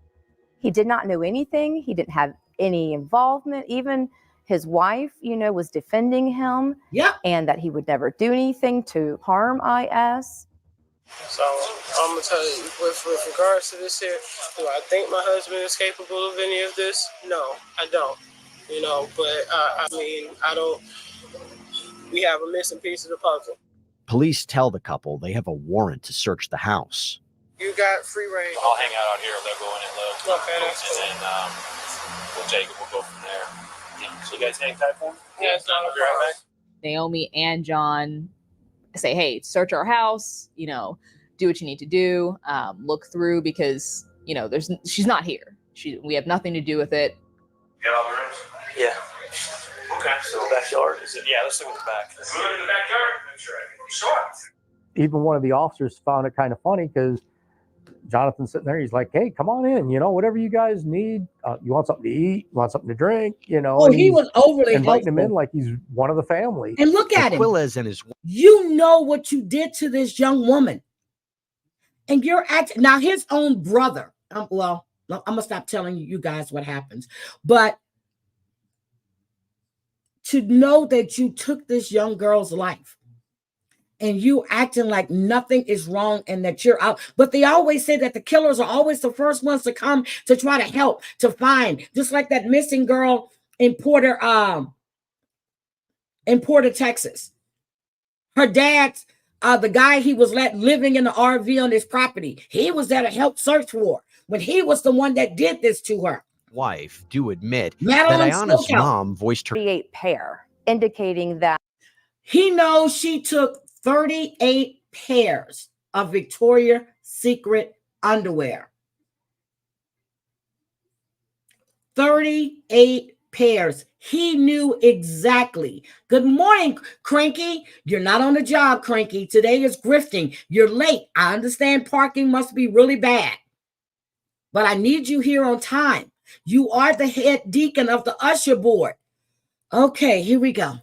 He did not know anything. He didn't have any involvement. Even his wife, was defending him.
Yep.
And that he would never do anything to harm IS.
So I'm gonna tell you, with regards to this here, do I think my husband is capable of any of this? No, I don't. But I mean, I don't. We have a missing piece of the puzzle.
Police tell the couple they have a warrant to search the house.
You got free reign.
I'll hang out here if they're going and look.
Okay, that's cool.
And then we'll take it. We'll go from there. So you guys hang tight for me?
Yeah, it's not a problem.
Naomi and John say, hey, search our house, do what you need to do, look through, because, she's not here. We have nothing to do with it.
You got all the rooms?
Yeah.
Okay. So
Backyard.
Yeah, let's look at the back. Let's look at the backyard. Sure.
Even one of the officers found it kind of funny because Jonathan's sitting there. He's like, hey, come on in, whatever you guys need. You want something to eat? You want something to drink?
Oh, he was overly
inviting him
helpful.
in like he's one of the family.
And look at him.
Quilez and his
You know what you did to this young woman. And you're now his own brother. Well, I'm going to stop telling you guys what happens. But to know that you took this young girl's life and you acting like nothing is wrong and that you're out. But they always say that the killers are always the first ones to come to try to help, to find, just like that missing girl in Porter, Texas. Her dad's, the guy he was living in the RV on his property, he was there to help search for her when he was the one that did this to her.
Wife do admit
Madeline
that Ayanna's
Smokehouse.
mom voiced her
38 pair, indicating that
he knows she took 38 pairs of Victoria's Secret underwear. 38 pairs. He knew exactly. Good morning, Cranky. You're not on the job, Cranky. Today is grifting. You're late. I understand parking must be really bad, but I need you here on time. You are the head deacon of the usher board. Okay, here we go.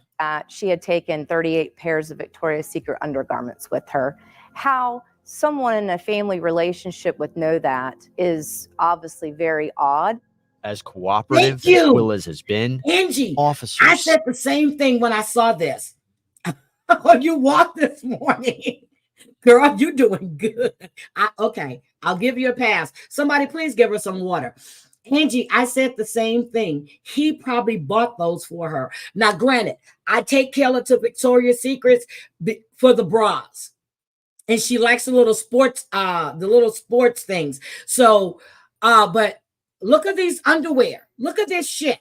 she had taken 38 pairs of Victoria's Secret undergarments with her. How someone in a family relationship would know that is obviously very odd.
As cooperative as
you.
Quilez has been,
Angie,
officers.
I said the same thing when I saw this. You walked this morning. Girl, you doing good. Okay, I'll give you a pass. Somebody please give her some water. Angie, I said the same thing. He probably bought those for her. Now, granted, I take Kayla to Victoria's Secrets for the bras. And she likes the little sports things. So, but look at these underwear. Look at this shit.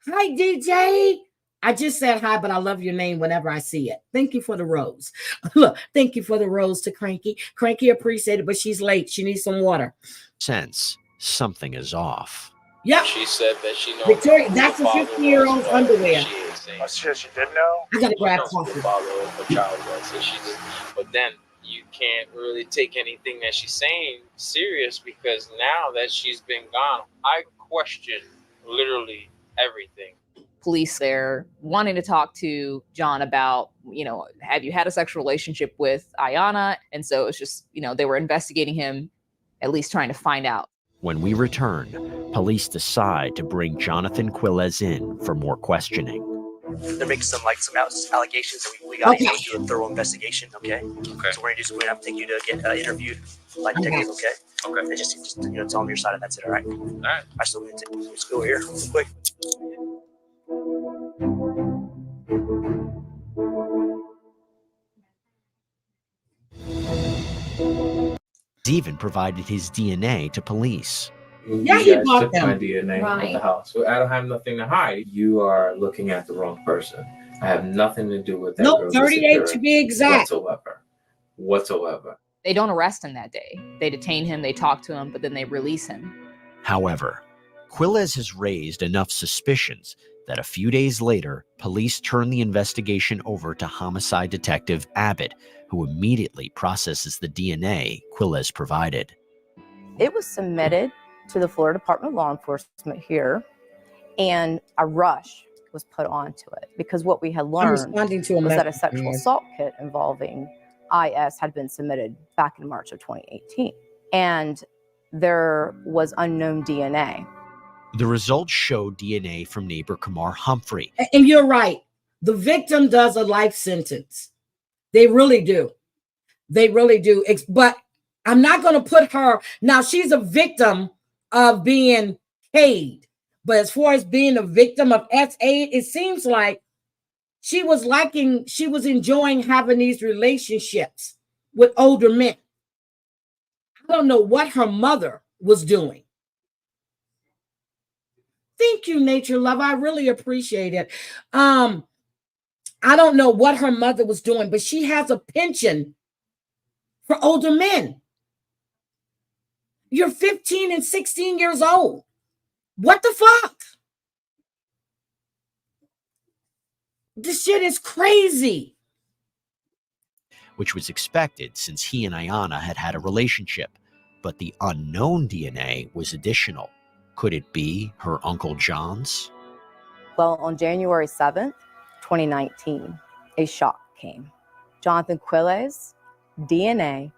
Hi, DJ. I just said hi, but I love your name whenever I see it. Thank you for the rose. Look, thank you for the rose to Cranky. Cranky appreciated, but she's late. She needs some water.
Sense something is off.
Yep.
She said that she knows.
Victoria, that's a 50-year-old's underwear.
She didn't know.
I gotta grab
She knows
coffee.
who the father of her child was, so she just, but then you can't really take anything that she's saying serious because now that she's been gone, I question literally everything.
Police there wanting to talk to John about, have you had a sexual relationship with Ayanna? And so it's just, they were investigating him, at least trying to find out.
When we return, police decide to bring Jonathan Quilez in for more questioning.
They're making some allegations, and we got to
Okay.
do a thorough investigation. Okay.
Okay.
So we're gonna have to take you to get interviewed by detectives. Okay.
Okay.
And just tell them your side, and that's it. All right.
All right.
I still need to let's go here real quick.
He's even provided his DNA to police.
Yeah,
You
he
guys
bought
took
them.
my DNA at
Right.
the house. Well, I don't have nothing to hide. You are looking at the wrong person. I have nothing to do with that.
Nope,
girl
38 to
disappearing
be exact.
Whatsoever.
They don't arrest him that day. They detain him, they talk to him, but then they release him.
However, Quilez has raised enough suspicions that a few days later, police turn the investigation over to homicide detective Abbott, who immediately processes the DNA Quilez provided.
It was submitted to the Florida Department of Law Enforcement here, and a rush was put onto it because what we had
I'm
learned
responding to a
was that a
message,
sexual
man.
assault kit involving IS had been submitted back in March of 2018. And there was unknown DNA.
The results showed DNA from neighbor Kamar Humphrey.
And you're right. The victim does a life sentence. They really do. They really do. But I'm not going to put her, now she's a victim of being paid. But as far as being a victim of SA, it seems like she was enjoying having these relationships with older men. I don't know what her mother was doing. Thank you, Nature Love. I really appreciate it. I don't know what her mother was doing, but she has a penchant for older men. You're 15 and 16 years old. What the fuck? This shit is crazy.
Which was expected since he and Ayanna had had a relationship, but the unknown DNA was additional. Could it be her Uncle John's?
Well, on January 7th, 2019, a shock came. Jonathan Quiles' DNA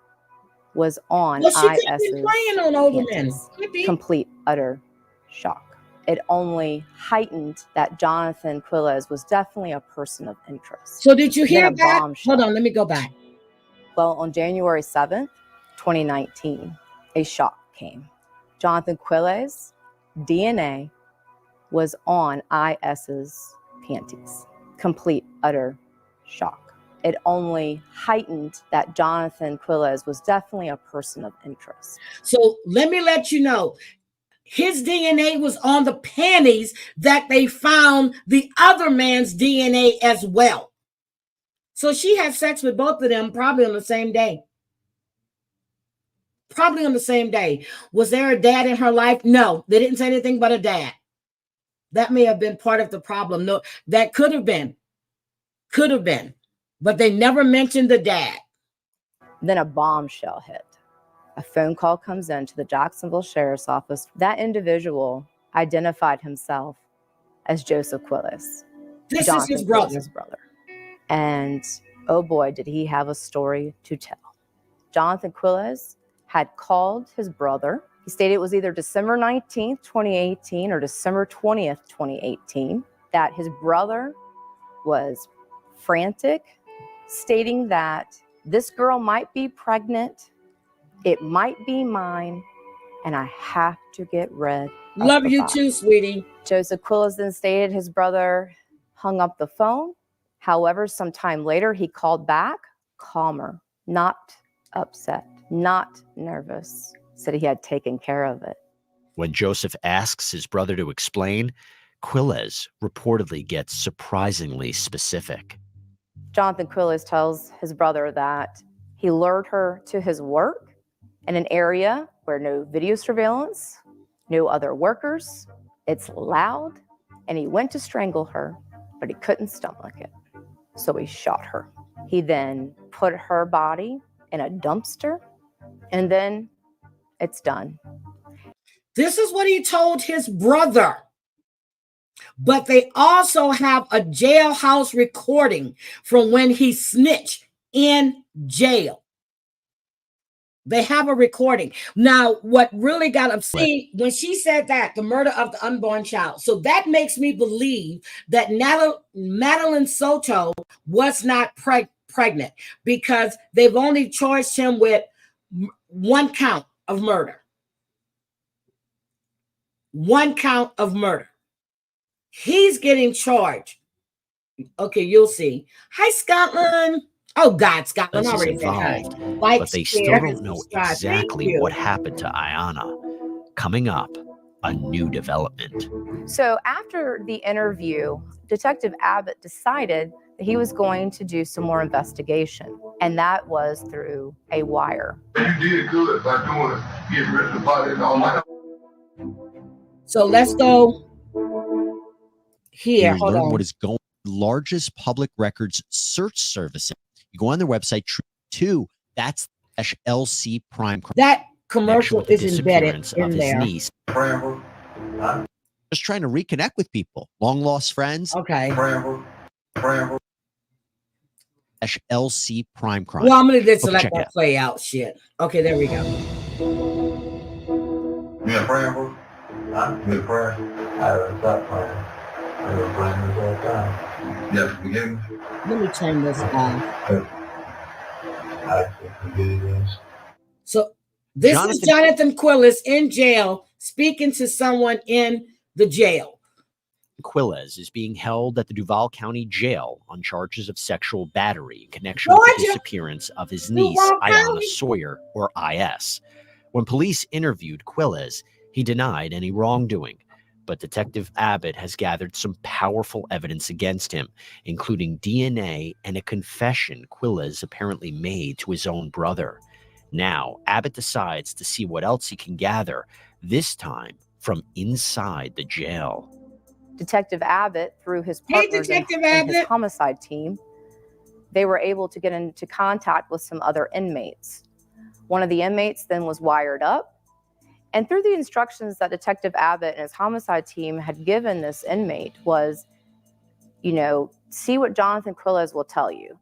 was on IS's
playing on older men.
Complete, utter shock. It only heightened that Jonathan Quiles was definitely a person of interest.
So did you hear
Then a
that?
bombshell.
Hold on, let me go back.
Well, on January 7th, 2019, a shock came. Jonathan Quiles' DNA was on IS's panties. Complete, utter shock. It only heightened that Jonathan Quiles was definitely a person of interest.
So let me let you know, his DNA was on the panties that they found the other man's DNA as well. So she had sex with both of them probably on the same day. Probably on the same day. Was there a dad in her life? No, they didn't say anything but a dad. That may have been part of the problem. No, that could have been. Could have been. But they never mentioned the dad.
Then a bombshell hit. A phone call comes in to the Jacksonville Sheriff's Office. That individual identified himself as Joseph Quiles.
This is his brother.
And oh boy, did he have a story to tell. Jonathan Quiles had called his brother. He stated it was either December 19th, 2018 or December 20th, 2018, that his brother was frantic, stating that this girl might be pregnant, it might be mine, and I have to get rid of
Love
the
you
body.
too, sweetie.
Joseph Quiles then stated his brother hung up the phone. However, sometime later, he called back, calmer, not upset, not nervous, said he had taken care of it.
When Joseph asks his brother to explain, Quiles reportedly gets surprisingly specific.
Jonathan Quiles tells his brother that he lured her to his work in an area where no video surveillance, no other workers, it's loud, and he went to strangle her, but he couldn't stomach it. So he shot her. He then put her body in a dumpster, and then it's done.
This is what he told his brother. But they also have a jailhouse recording from when he snitched in jail. They have a recording. Now, what really got upset when she said that, the murder of the unborn child. So that makes me believe that Madeline Soto was not pregnant because they've only charged him with one count of murder. One count of murder. He's getting charged. Okay, you'll see. Hi, Scotland. Oh, God, Scotland
Is
already
involved,
said
but they still don't know exactly what happened to Ayanna. Coming up, a new development.
So after the interview, Detective Abbott decided that he was going to do some more investigation, and that was through a wire.
You did good by doing it, getting rid of the body and all that.
So let's go here.
You
Hold
learn
on.
what is going largest public records search service. You go on their website, True2, that's LC Prime Crime.
That commercial
with the
is embedded
disappearance
in
of his
there.
niece. Just trying to reconnect with people, long lost friends.
Okay.
LC Prime Crime.
Well, I'm going to just
Okay,
let
check it
that
out.
play out shit. Okay, there we go.
You been praying, bro? Huh? You been praying? I haven't stopped praying. I've been praying this whole time. Yeah, forgive me.
Let me turn this off. So this is Jonathan Quillis in jail speaking to someone in the jail.
Quillis is being held at the Duval County Jail on charges of sexual battery in connection with the disappearance of his niece, Ayanna Sawyer, or IS. When police interviewed Quillis, he denied any wrongdoing. But Detective Abbott has gathered some powerful evidence against him, including DNA and a confession Quillis apparently made to his own brother. Now, Abbott decides to see what else he can gather, this time from inside the jail.
Detective Abbott, through his partners in his homicide team, they were able to get into contact with some other inmates. One of the inmates then was wired up. And through the instructions that Detective Abbott and his homicide team had given this inmate was, see what Jonathan Quillis will tell you.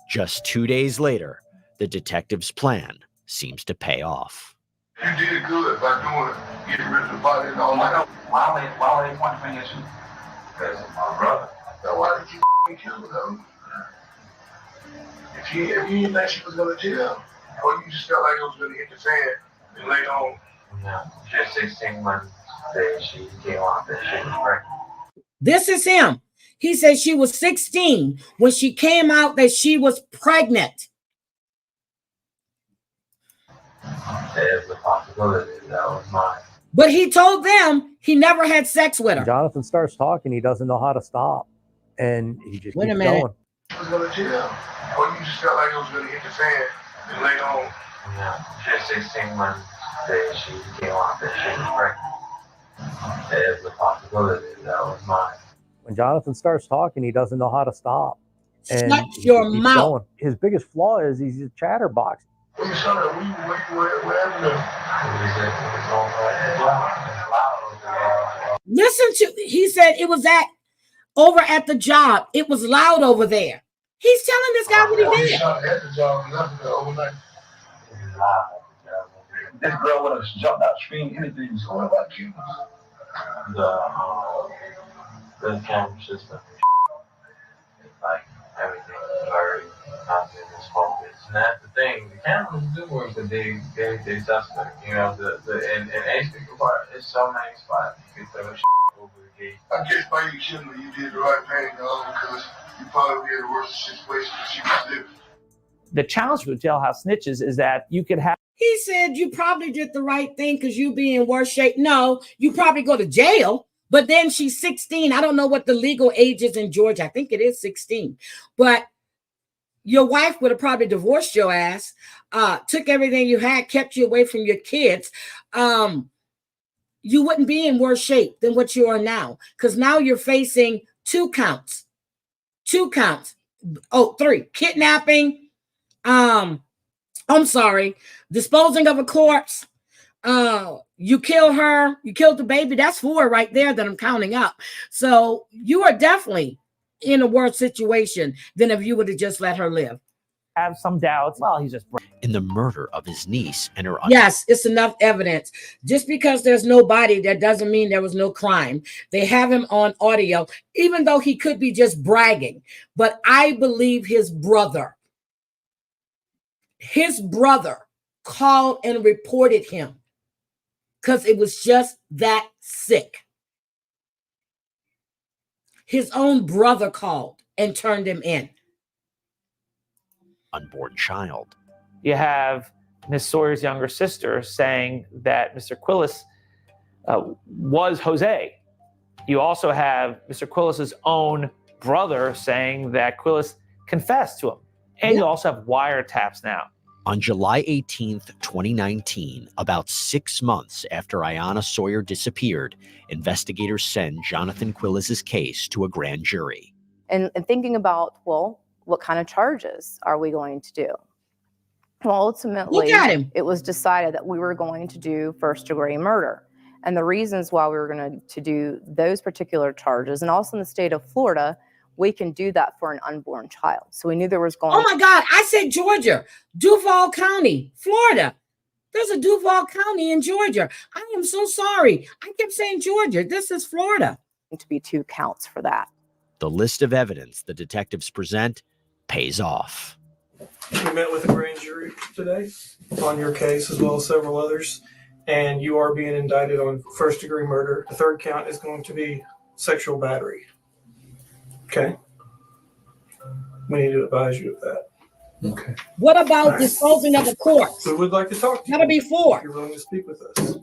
Just 2 days later, the detective's plan seems to pay off.
You did good by doing it, getting rid of the body and all that. Why would they want to bring you? Because my brother. So why did you kill them? If you didn't think she was going to jail, or you just felt like it was going to hit the fan and later on. No, just 16 months that she came off and she was pregnant.
This is him. He said she was 16 when she came out that she was pregnant.
There's a possibility that was mine.
But he told them he never had sex with her.
Jonathan starts talking. He doesn't know how to stop. And he just keeps going.
She was going to jail. Or you just felt like it was going to hit the fan and later on. No, just 16 months that she came off and she was pregnant. There's a possibility that was mine.
When Jonathan starts talking, he doesn't know how to stop. And
shut your mouth.
Going. His biggest flaw is he's a chatterbox.
Listen to, he said it was over at the job. It was loud over there. He's telling this guy what he did.
This girl would have jumped out screaming anything. So what about you? The camera system. It's like everything is blurry. Nothing is focused. And that's the thing. The cameras do work, but they suspect. You know, and a speaker part, there's so many spots you can throw over the gate. I guess by you killing her, you did the right thing, because you probably be in a worse situation than she was living.
The challenge with jailhouse snitches is that you could have.
He said you probably did the right thing because you be in worse shape. No, you probably go to jail. But then she's 16. I don't know what the legal age is in Georgia. I think it is 16. But your wife would have probably divorced your ass, took everything you had, kept you away from your kids. You wouldn't be in worse shape than what you are now, because now you're facing 2 counts. 2 counts. Oh, 3. Kidnapping. I'm sorry. Disposing of a corpse. You kill her. You killed the baby. That's 4 right there that I'm counting up. So you are definitely in a worse situation than if you would have just let her live.
Have some doubts. Well, he's just
in the murder of his niece and her.
Yes, it's enough evidence. Just because there's no body, that doesn't mean there was no crime. They have him on audio, even though he could be just bragging. But I believe his brother called and reported him because it was just that sick. His own brother called and turned him in.
Unborn child.
You have Miss Sawyer's younger sister saying that Mr. Quillis was Jose. You also have Mr. Quillis's own brother saying that Quillis confessed to him. And you also have wiretaps now.
On July 18th, 2019, about 6 months after Ayanna Sawyer disappeared, investigators send Jonathan Quillis's case to a grand jury.
And thinking about, well, what kind of charges are we going to do? Well, ultimately, it was decided that we were going to do first-degree murder. And the reasons why we were going to do those particular charges, and also in the state of Florida, we can do that for an unborn child. So we knew there was going.
Oh my God, I said Georgia, Duval County, Florida. There's a Duval County in Georgia. I am so sorry. I kept saying Georgia. This is Florida.
To be 2 counts for that.
The list of evidence the detectives present pays off.
We met with a grand jury today on your case as well as several others, and you are being indicted on first-degree murder. The 3rd count is going to be sexual battery. Okay? We need to advise you of that. Okay.
What about disposing of a corpse?
We would like to talk to you.
That'll be 4.
If you're willing to speak with us.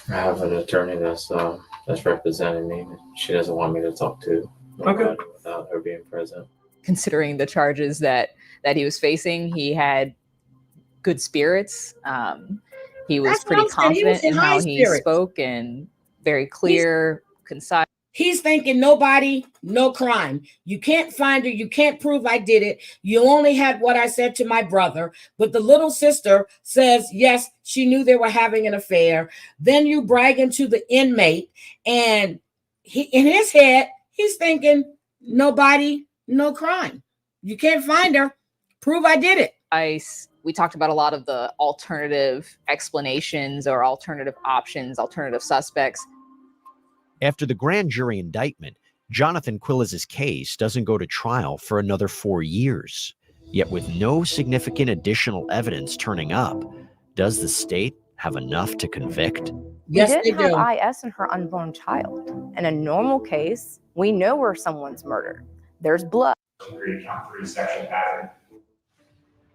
I have an attorney that's representing me. She doesn't want me to talk to nobody without her being present.
Considering the charges that he was facing, he had good spirits. He was
That's what
pretty
I'm saying. He was
confident
in
in
high
how he
spirits.
spoke and very clear, concise.
He's thinking nobody, no crime. You can't find her. You can't prove I did it. You only had what I said to my brother. But the little sister says, yes, she knew they were having an affair. Then you bragging to the inmate. And he, in his head, he's thinking nobody, no crime. You can't find her. Prove I did it.
We talked about a lot of the alternative explanations or alternative options, alternative suspects.
After the grand jury indictment, Jonathan Quilles' case doesn't go to trial for another 4 years. Yet with no significant additional evidence turning up, does the state have enough to convict?
We didn't have IS in her unborn child. In a normal case, we know where someone's murdered. There's blood.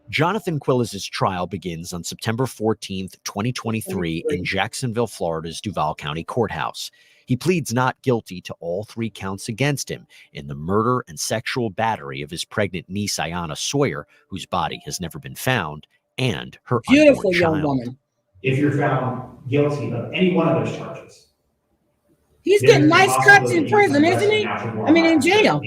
Jonathan Quilles' trial begins on September 14th, 2023 in Jacksonville, Florida's Duval County Courthouse. He pleads not guilty to all 3 counts against him in the murder and sexual battery of his pregnant niece, Ayanna Sawyer, whose body has never been found, and her
Beautiful
unborn
young
child.
woman.
If you're found guilty of any one of those charges,
He's getting nice cuts in prison, isn't he? I mean, in jail.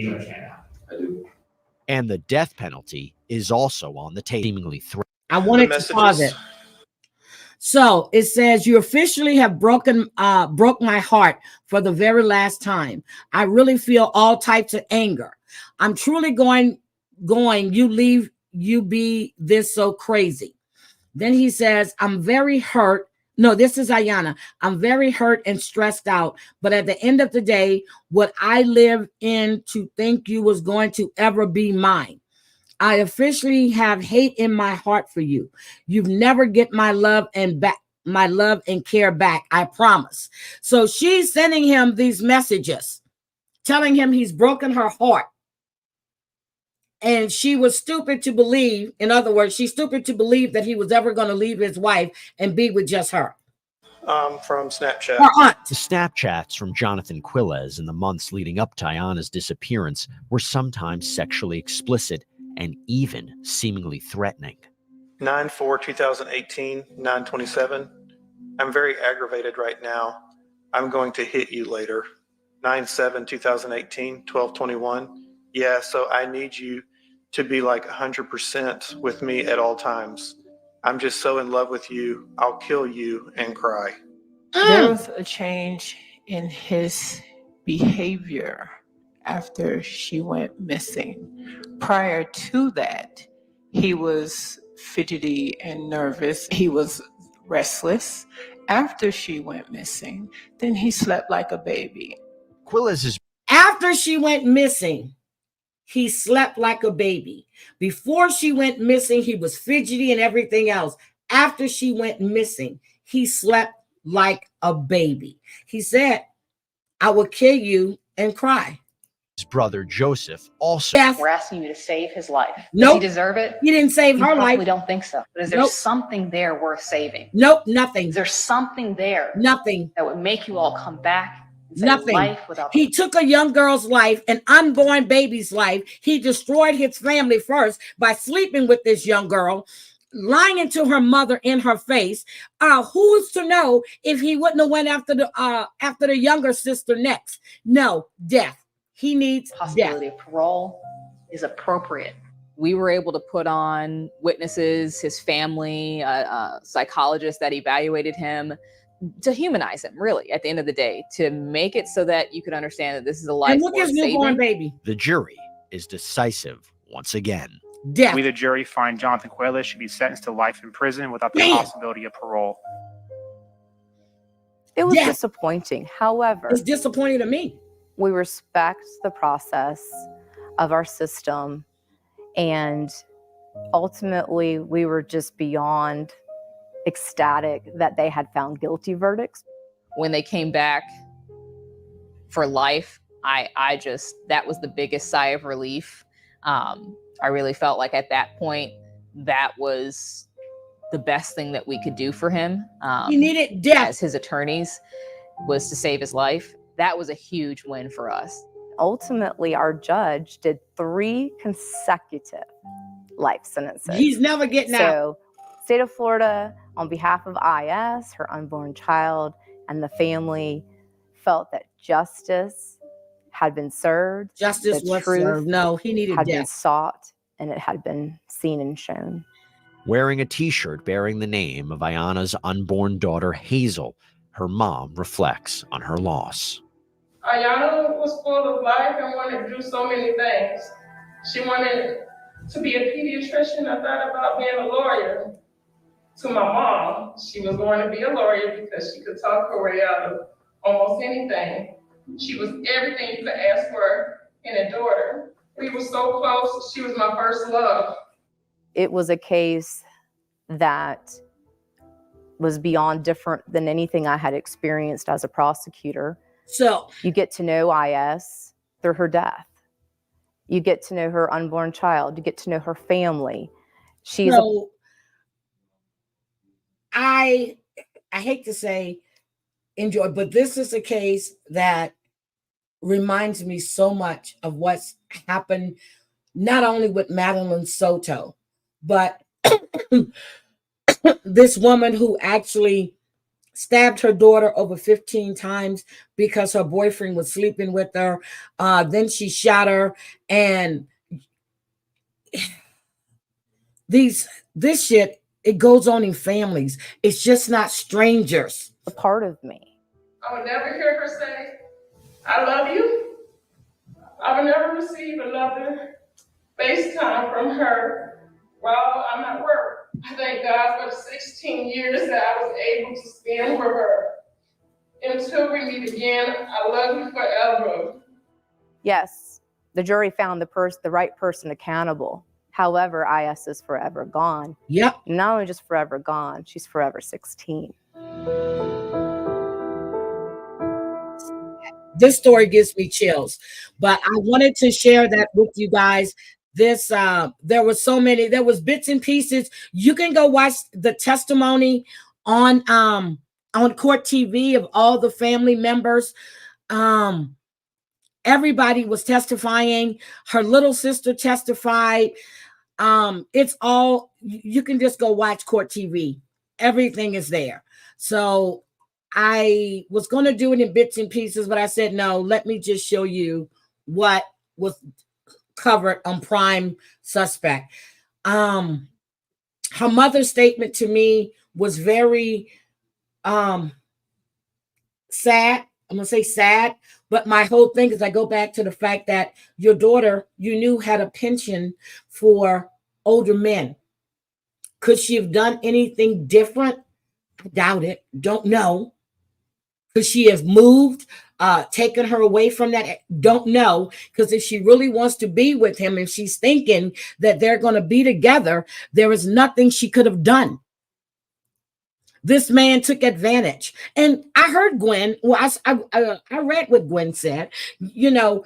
And the death penalty is also on the table, seemingly threatened.
I wanted to pause it. So it says, you officially have broke my heart for the very last time. I really feel all types of anger. I'm truly going, you be this so crazy. Then he says, I'm very hurt. No, this is Ayanna. I'm very hurt and stressed out. But at the end of the day, what I live in to think you was going to ever be mine. I officially have hate in my heart for you. You've never get my love and care back. I promise. So she's sending him these messages, telling him he's broken her heart. And she was stupid to believe, in other words, she's stupid to believe that he was ever going to leave his wife and be with just her.
From Snapchat.
Her aunt.
The Snapchats from Jonathan Quilles in the months leading up to Ayanna's disappearance were sometimes sexually explicit and even seemingly threatening.
9/4/2018, 9/27. I'm very aggravated right now. I'm going to hit you later. 9/7/2018, 12/21. Yeah, so I need you to be like 100% with me at all times. I'm just so in love with you. I'll kill you and cry.
There was a change in his behavior after she went missing. Prior to that, he was fidgety and nervous. He was restless. After she went missing, then he slept like a baby.
Quilles is
After she went missing, he slept like a baby. Before she went missing, he was fidgety and everything else. After she went missing, he slept like a baby. He said, I will kill you and cry.
His brother Joseph also.
Yes.
We're asking you to save his life. Does
Nope.
he deserve it?
He didn't save her life.
We don't think so. But is there
Nope.
something there worth saving?
Nope, nothing.
Is there something there
Nothing.
that would make you all come back and say
Nothing.
life without
He took a young girl's life, an unborn baby's life. He destroyed his family first by sleeping with this young girl, lying to her mother in her face. Who's to know if he wouldn't have went after the younger sister next? No, death. He needs
possibility
death.
of parole is appropriate.
We were able to put on witnesses, his family, a psychologist that evaluated him, to humanize him, really, at the end of the day, to make it so that you could understand that this is a life
And look at
worth
his newborn
saving.
baby.
The jury is decisive once again.
Death.
We, the jury, find Jonathan Cuellar should be sentenced to life in prison without the possibility of parole.
It was disappointing. However,
it's disappointing to me.
We respect the process of our system, and ultimately we were just beyond ecstatic that they had found guilty verdicts.
When they came back for life, I just, that was the biggest sigh of relief. I really felt like at that point, that was the best thing that we could do for him.
He needed death.
As his attorneys, was to save his life. That was a huge win for us.
Ultimately, our judge did 3 consecutive life sentences.
He's never getting out.
So, state of Florida, on behalf of IS, her unborn child, and the family, felt that justice had been served.
Justice was served. No, he needed
had
death.
been sought, and it had been seen and shown.
Wearing a t-shirt bearing the name of Ayanna's unborn daughter, Hazel, her mom reflects on her loss.
Ayanna was full of life and wanted to do so many things. She wanted to be a pediatrician. I thought about being a lawyer. To my mom, she was going to be a lawyer because she could talk her way out of almost anything. She was everything you could ask for in a daughter. We were so close. She was my first love.
It was a case that was beyond different than anything I had experienced as a prosecutor.
So
you get to know IS through her death. You get to know her unborn child. You get to know her family. She's
I hate to say enjoy, but this is a case that reminds me so much of what's happened, not only with Madeline Soto, but this woman who actually stabbed her daughter over 15 times because her boyfriend was sleeping with her. Then she shot her, and this shit, it goes on in families. It's just not strangers.
A part of me.
I would never hear her say, I love you. I would never receive another FaceTime from her while I'm at work. I thank God for the 16 years that I was able to spend with her. Until we meet again, I love you forever.
Yes, the jury found the right person accountable. However, IS is forever gone.
Yep.
Not only just forever gone, she's forever 16.
This story gives me chills, but I wanted to share that with you guys. This there was bits and pieces. You can go watch the testimony on Court TV of all the family members. Everybody was testifying. Her little sister testified. It's all, you can just go watch Court TV. Everything is there. So I was going to do it in bits and pieces, but I said, no, let me just show you what was covered on Prime Suspect. Her mother's statement to me was very sad. I'm going to say sad, but my whole thing is I go back to the fact that your daughter, you knew, had a penchant for older men. Could she have done anything different? I doubt it. Don't know. Could she have moved, taken her away from that? Don't know. Because if she really wants to be with him, if she's thinking that they're going to be together, there is nothing she could have done. This man took advantage. And I heard Gwen, well, I read what Gwen said,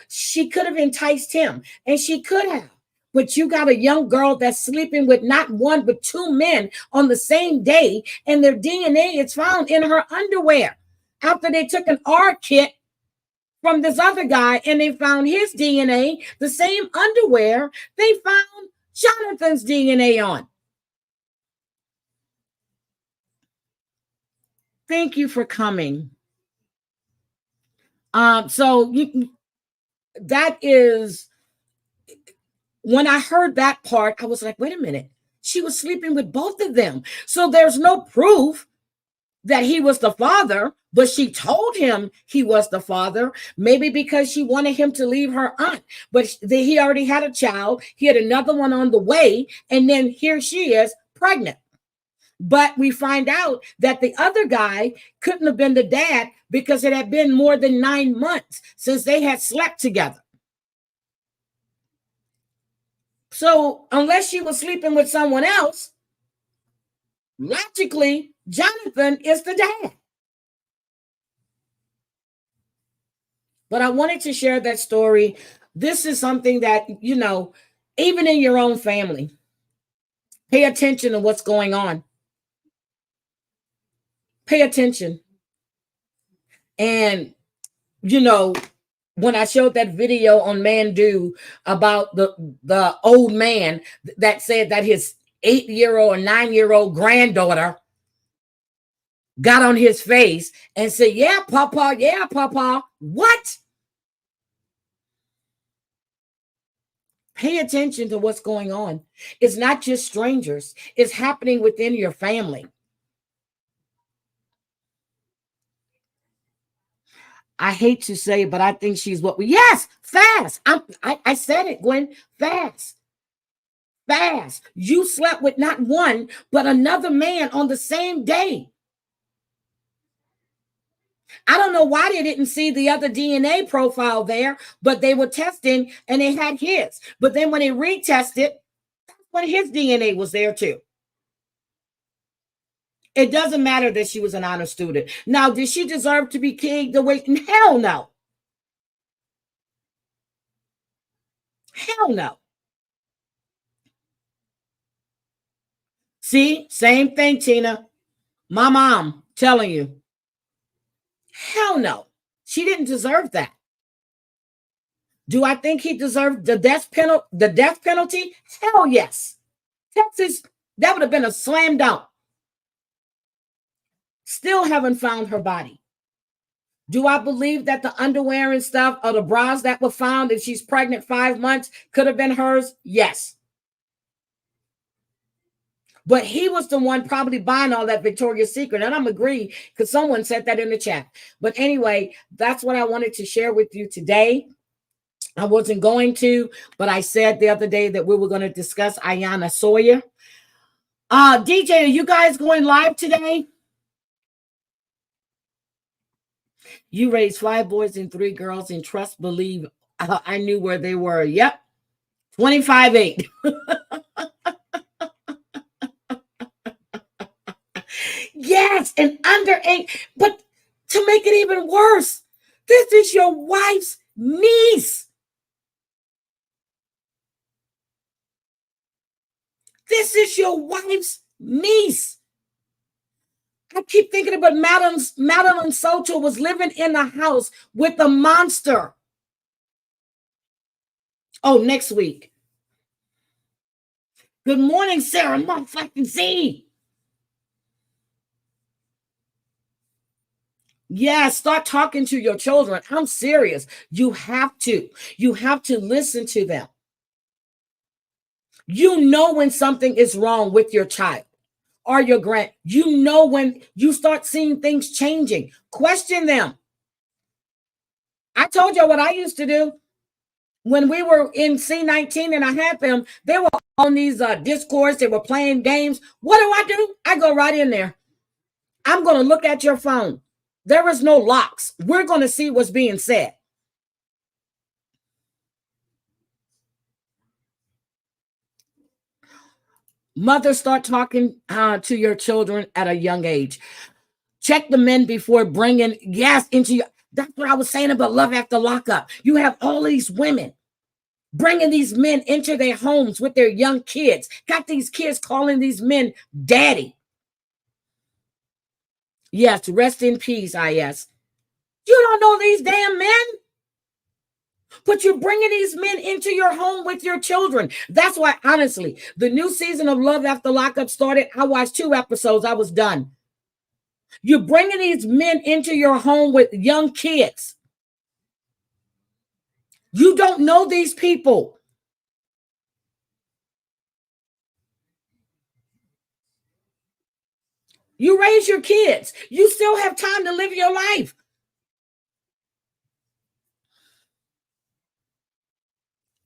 she could have enticed him, and she could have. But you got a young girl that's sleeping with not one, but 2 men on the same day, and their DNA is found in her underwear. After they took an R kit from this other guy and they found his DNA, the same underwear they found Jonathan's DNA on. Thank you for coming. That is, when I heard that part, I was like, wait a minute. She was sleeping with both of them. So there's no proof that he was the father, but she told him he was the father, maybe because she wanted him to leave her aunt. But he already had a child. He had another one on the way. And then here she is pregnant. But we find out that the other guy couldn't have been the dad because it had been more than 9 months since they had slept together. So unless she was sleeping with someone else, logically, Jonathan is the dad. But I wanted to share that story. This is something that, you know, even in your own family, pay attention to what's going on. Pay attention. And, you know, when I showed that video on Mandu about the old man that said that his 8-year-old or 9-year-old granddaughter got on his face and said, yeah, Papa, yeah, Papa. What? Pay attention to what's going on. It's not just strangers. It's happening within your family. I hate to say it, but I think she's what we, yes, fast. I said it, Gwen, fast. Fast. You slept with not one, but another man on the same day. I don't know why they didn't see the other DNA profile there, but they were testing and they had his. But then when they retested, when his DNA was there too. It doesn't matter that she was an honor student. Now, did she deserve to be kicked away? Hell no. Hell no. See, same thing, Tina. My mom telling you. Hell no. She didn't deserve that. Do I think he deserved the death penalty? Hell yes. Texas, that would have been a slam dunk. Still haven't found her body. Do I believe that the underwear and stuff or the bras that were found if she's pregnant 5 months could have been hers? Yes. But he was the one probably buying all that Victoria's Secret. And I'm agree because someone said that in the chat. But anyway, that's what I wanted to share with you today. I wasn't going to, but I said the other day that we were going to discuss Ayanna Sawyer. DJ, are you guys going live today? You raised 5 boys and 3 girls and trust, believe. I knew where they were. Yep. 25-8. Yes, and under 8. But to make it even worse, this is your wife's niece. This is your wife's niece. I keep thinking about Madeline Soto was living in a house with a monster. Oh, next week. Good morning, Sarah motherfucking Z. Yeah, start talking to your children. I'm serious. You have to. You have to listen to them. You know when something is wrong with your child or your grand. You know when you start seeing things changing. Question them. I told you what I used to do. When we were in C19 and I had them, they were on these discords. They were playing games. What do? I go right in there. I'm going to look at your phone. There is no locks. We're going to see what's being said. Mothers, start talking to your children at a young age. Check the men before bringing gas into your. That's what I was saying about love after lockup. You have all these women bringing these men into their homes with their young kids. Got these kids calling these men daddy. Yes, rest in peace, IS. You don't know these damn men. But you're bringing these men into your home with your children. That's why, honestly, the new season of Love After Lockup started. I watched 2 episodes. I was done. You're bringing these men into your home with young kids. You don't know these people. You raise your kids. You still have time to live your life.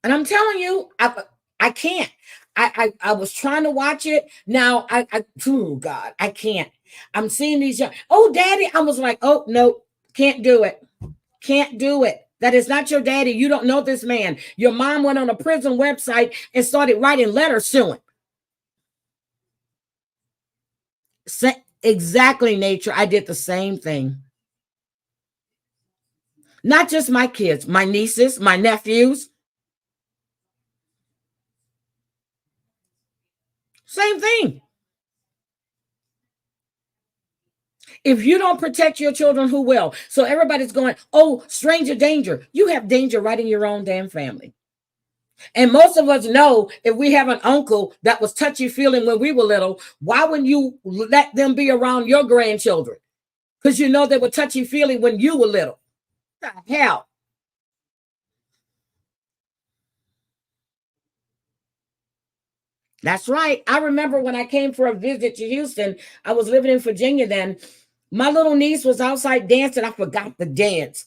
And I'm telling you, I can't. I was trying to watch it. Now oh God, I can't. I'm seeing these young, oh daddy. I was like, oh no, can't do it. Can't do it. That is not your daddy. You don't know this man. Your mom went on a prison website and started writing letters to him. Exactly, Nature. I did the same thing. Not just my kids, my nieces, my nephews. Same thing. If you don't protect your children, who will? So everybody's going, oh, stranger danger. You have danger right in your own damn family. And most of us know if we have an uncle that was touchy-feely when we were little, why wouldn't you let them be around your grandchildren? Because you know they were touchy-feely when you were little. What the hell? That's right. I remember when I came for a visit to Houston, I was living in Virginia then. My little niece was outside dancing. I forgot the dance.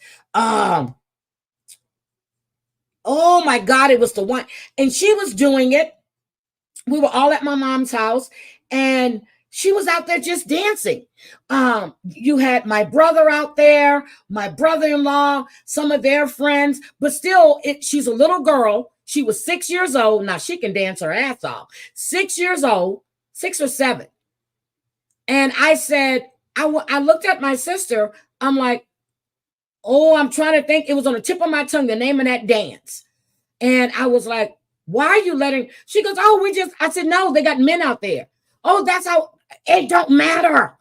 Oh my God, it was the one. And she was doing it. We were all at my mom's house, and she was out there just dancing. You had my brother out there, my brother-in-law, some of their friends, but still, she's a little girl. She was 6 years old. Now she can dance her ass off. 6 years old, 6 or 7. And I said, I looked at my sister. I'm like, oh, I'm trying to think. It was on the tip of my tongue, the name of that dance. And I was like, why are you letting? She goes, oh, I said, no, they got men out there. Oh, that's how, it don't matter.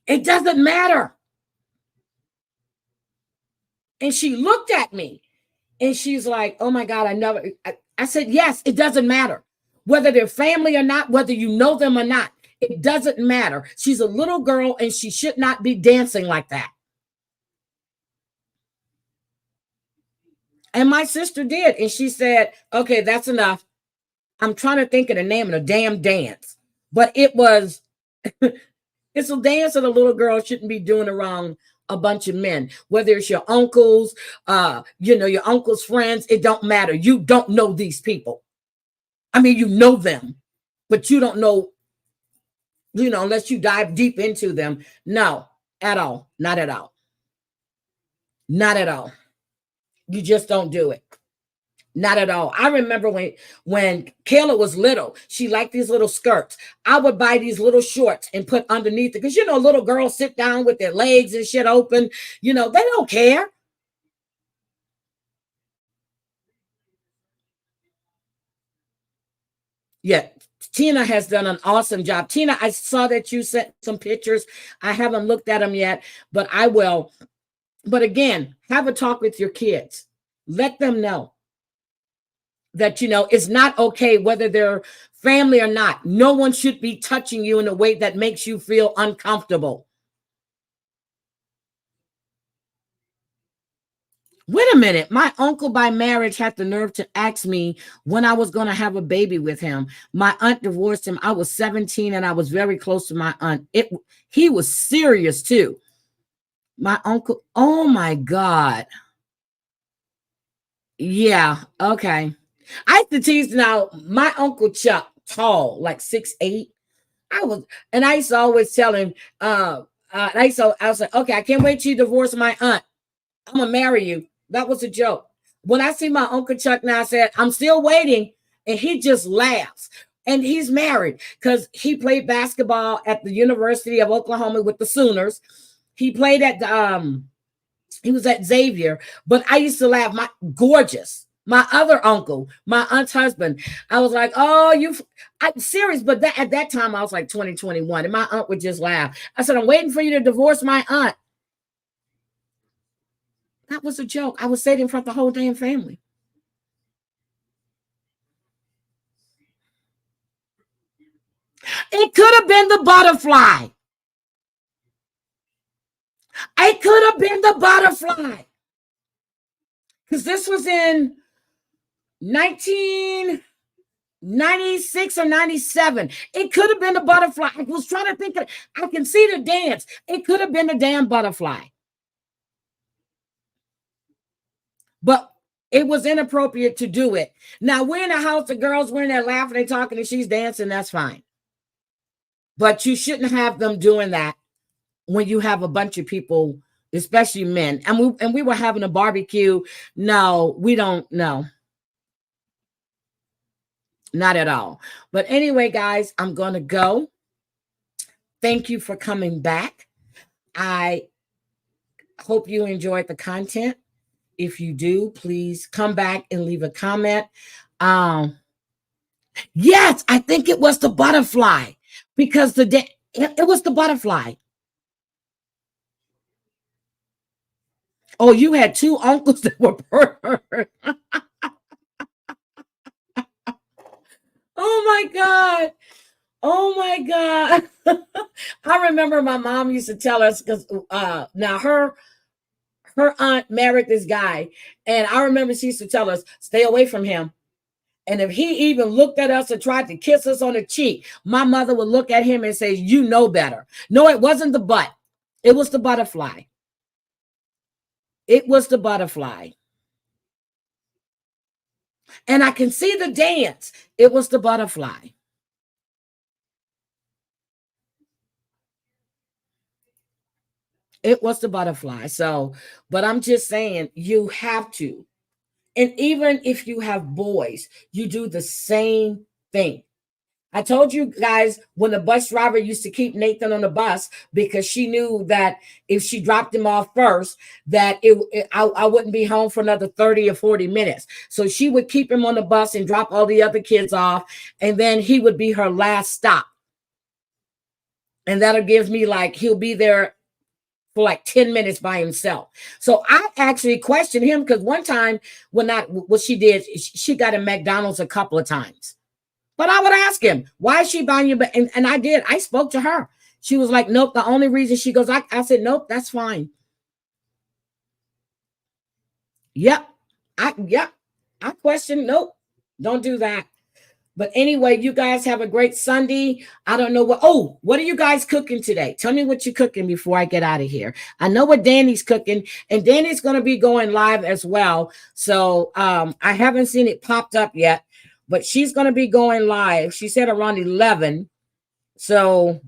It doesn't matter. And she looked at me and she's like, oh my God, I said, yes, it doesn't matter. Whether they're family or not, whether you know them or not, it doesn't matter. She's a little girl and she should not be dancing like that. And my sister did. And she said, okay, that's enough. I'm trying to think of the name of the damn dance. But it was, it's a dance that a little girl shouldn't be doing around a bunch of men. Whether it's your uncles, your uncle's friends, it don't matter. You don't know these people. I mean, you know them, but you don't know, unless you dive deep into them. No, at all. Not at all. Not at all. You just don't do it. Not at all. I remember when Kayla was little, she liked these little skirts. I would buy these little shorts and put underneath it. Because, little girls sit down with their legs and shit open. They don't care. Yeah, Tina has done an awesome job. Tina, I saw that you sent some pictures. I haven't looked at them yet, but I will. But again, have a talk with your kids. Let them know that, it's not okay whether they're family or not. No one should be touching you in a way that makes you feel uncomfortable. Wait a minute. My uncle by marriage had the nerve to ask me when I was going to have a baby with him. My aunt divorced him. I was 17 and I was very close to my aunt. He was serious too. My uncle. Oh my God. Yeah. Okay. I have to tease now. My uncle Chuck, tall, like 6'8". I used to always tell him, I was like, okay, I can't wait till you divorce my aunt. I'm gonna marry you. That was a joke. When I see my Uncle Chuck now, I said, I'm still waiting. And he just laughs. And he's married because he played basketball at the University of Oklahoma with the Sooners. He played at he was at Xavier, but I used to laugh. My other uncle, my aunt's husband. I was like, oh, I'm serious. But at that time, I was like 20, 21, and my aunt would just laugh. I said, I'm waiting for you to divorce my aunt. That was a joke. I would say it in front of the whole damn family. It could have been the butterfly. It could have been the butterfly. Because this was in 19, 96 or 97. It could have been a butterfly. I was trying to think of, I can see the dance. It could have been a damn butterfly. But it was inappropriate to do it. Now we're in the house, the girls were in there laughing and talking, and she's dancing. That's fine. But you shouldn't have them doing that when you have a bunch of people, especially men. And we were having a barbecue. No, we don't know. Not at all. But anyway, guys, I'm going to go. Thank you for coming back. I hope you enjoyed the content. If you do, please come back and leave a comment. Yes, I think it was the butterfly, because it was the butterfly. Oh, you had two uncles that were burned. Oh my God. Oh my God. I remember my mom used to tell us, because now her aunt married this guy, and I remember she used to tell us, stay away from him. And if he even looked at us or tried to kiss us on the cheek, my mother would look at him and say, you know better. No, it wasn't the butt. It was the butterfly. It was the butterfly. And I can see the dance. It was the butterfly. It was the butterfly. So, but I'm just saying, you have to. And even if you have boys, you do the same thing. I told you guys when the bus driver used to keep Nathan on the bus, because she knew that if she dropped him off first, that I wouldn't be home for another 30 or 40 minutes. So she would keep him on the bus and drop all the other kids off, and then he would be her last stop. And that'll give me he'll be there for 10 minutes by himself. So I actually questioned him, because one time what she did, she got a McDonald's a couple of times. But I would ask him, why is she buying you? And I did. I spoke to her. She was like, nope. The only reason, she goes, I said, nope, that's fine. Yep. I questioned, nope, don't do that. But anyway, you guys have a great Sunday. I don't know what are you guys cooking today? Tell me what you're cooking before I get out of here. I know what Danny's cooking, and Danny's going to be going live as well. So I haven't seen it popped up yet, but she's going to be going live. She said around 11. So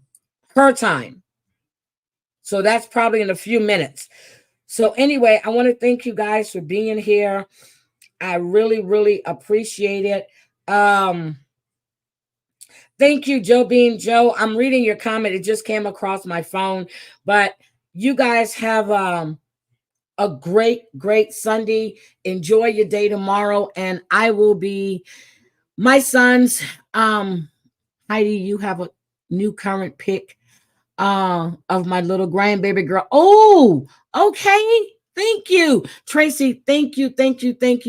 her time. So that's probably in a few minutes. So anyway, I want to thank you guys for being here. I really, really appreciate it. Thank you, Joe Bean Joe. I'm reading your comment. It just came across my phone. But you guys have a great, great Sunday. Enjoy your day tomorrow. And I will be, my sons, Heidi, you have a new current pic of my little grandbaby girl. Oh, okay. Thank you, Tracy. Thank you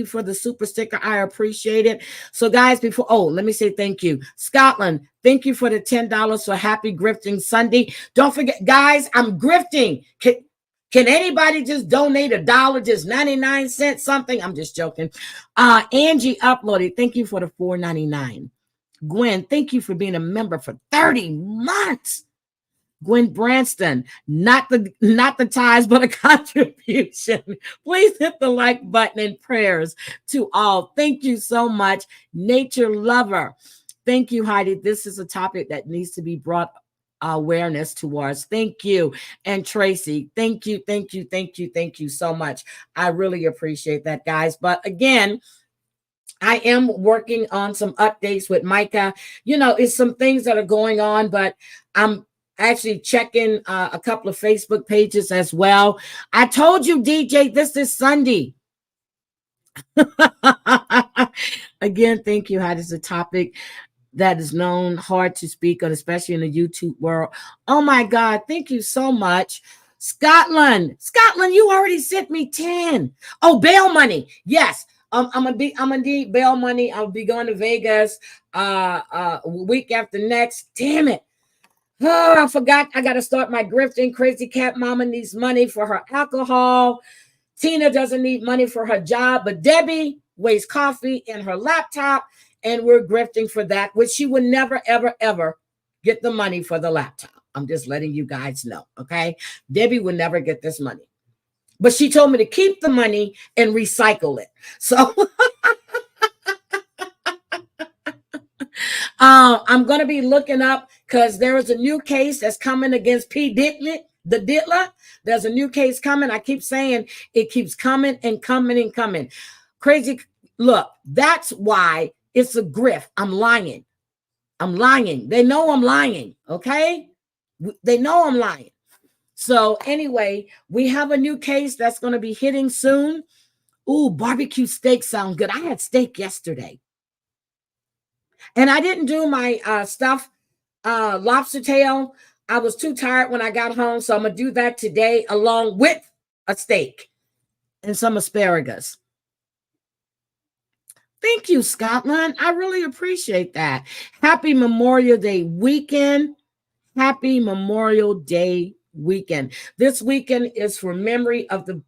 for the super sticker. I appreciate it. So, guys, let me say thank you, Scotland. Thank you for the $10 for Happy Grifting Sunday. Don't forget, guys, I'm grifting. Can anybody just donate $1, just 99 cents something? I'm just joking. Angie uploaded. Thank you for the $4.99. Gwen, thank you for being a member for 30 months. Gwen Branston, not the ties, but a contribution. Please hit the like button and prayers to all. Thank you so much. Nature Lover. Thank you, Heidi. This is a topic that needs to be brought awareness towards. Thank you. And Tracy, thank you so much. I really appreciate that, guys. But again, I am working on some updates with Micah. It's some things that are going on, but I'm actually checking a couple of Facebook pages as well. I told you, DJ, this is Sunday. Again, thank you. How does a topic that is known hard to speak on, especially in the YouTube world? Oh my God, thank you so much. Scotland, you already sent me 10. Oh, bail money. Yes. I'm gonna need bail money. I'll be going to Vegas week after next. Damn it. Oh, I forgot. I got to start my grifting. Crazy Cat Mama needs money for her alcohol. Tina doesn't need money for her job, but Debbie weighs coffee in her laptop, and we're grifting for that, which she would never, ever, ever get the money for the laptop. I'm just letting you guys know, okay? Debbie would never get this money. But she told me to keep the money and recycle it. So I'm going to be looking up because there is a new case that's coming against P. Ditley, the Dittler. There's a new case coming. I keep saying it keeps coming and coming and coming. Crazy. Look, that's why it's a grift. I'm lying. I'm lying. They know I'm lying, okay? They know I'm lying. So anyway, we have a new case that's going to be hitting soon. Ooh, barbecue steak sound good. I had steak yesterday. And I didn't do my stuffed lobster tail. I was too tired when I got home, so I'm going to do that today along with a steak and some asparagus. Thank you, Scotland. I really appreciate that. Happy Memorial Day weekend. Happy Memorial Day weekend. This weekend is for memory of the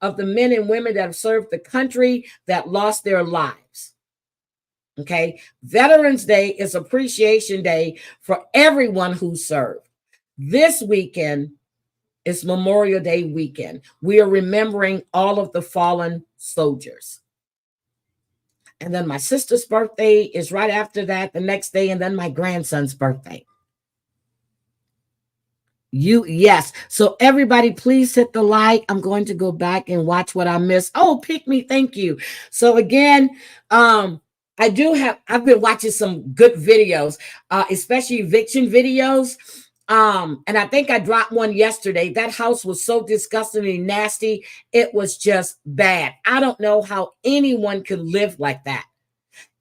men and women that have served the country that lost their lives. Okay. Veterans Day is Appreciation Day for everyone who served. This weekend is Memorial Day weekend. We are remembering all of the fallen soldiers. And then my sister's birthday is right after that, the next day, and then my grandson's birthday. Yes. So everybody, please hit the like. I'm going to go back and watch what I missed. Oh, pick me. Thank you. So again, I've been watching some good videos, especially eviction videos. And I think I dropped one yesterday. That house was so disgustingly nasty. It was just bad. I don't know how anyone could live like that.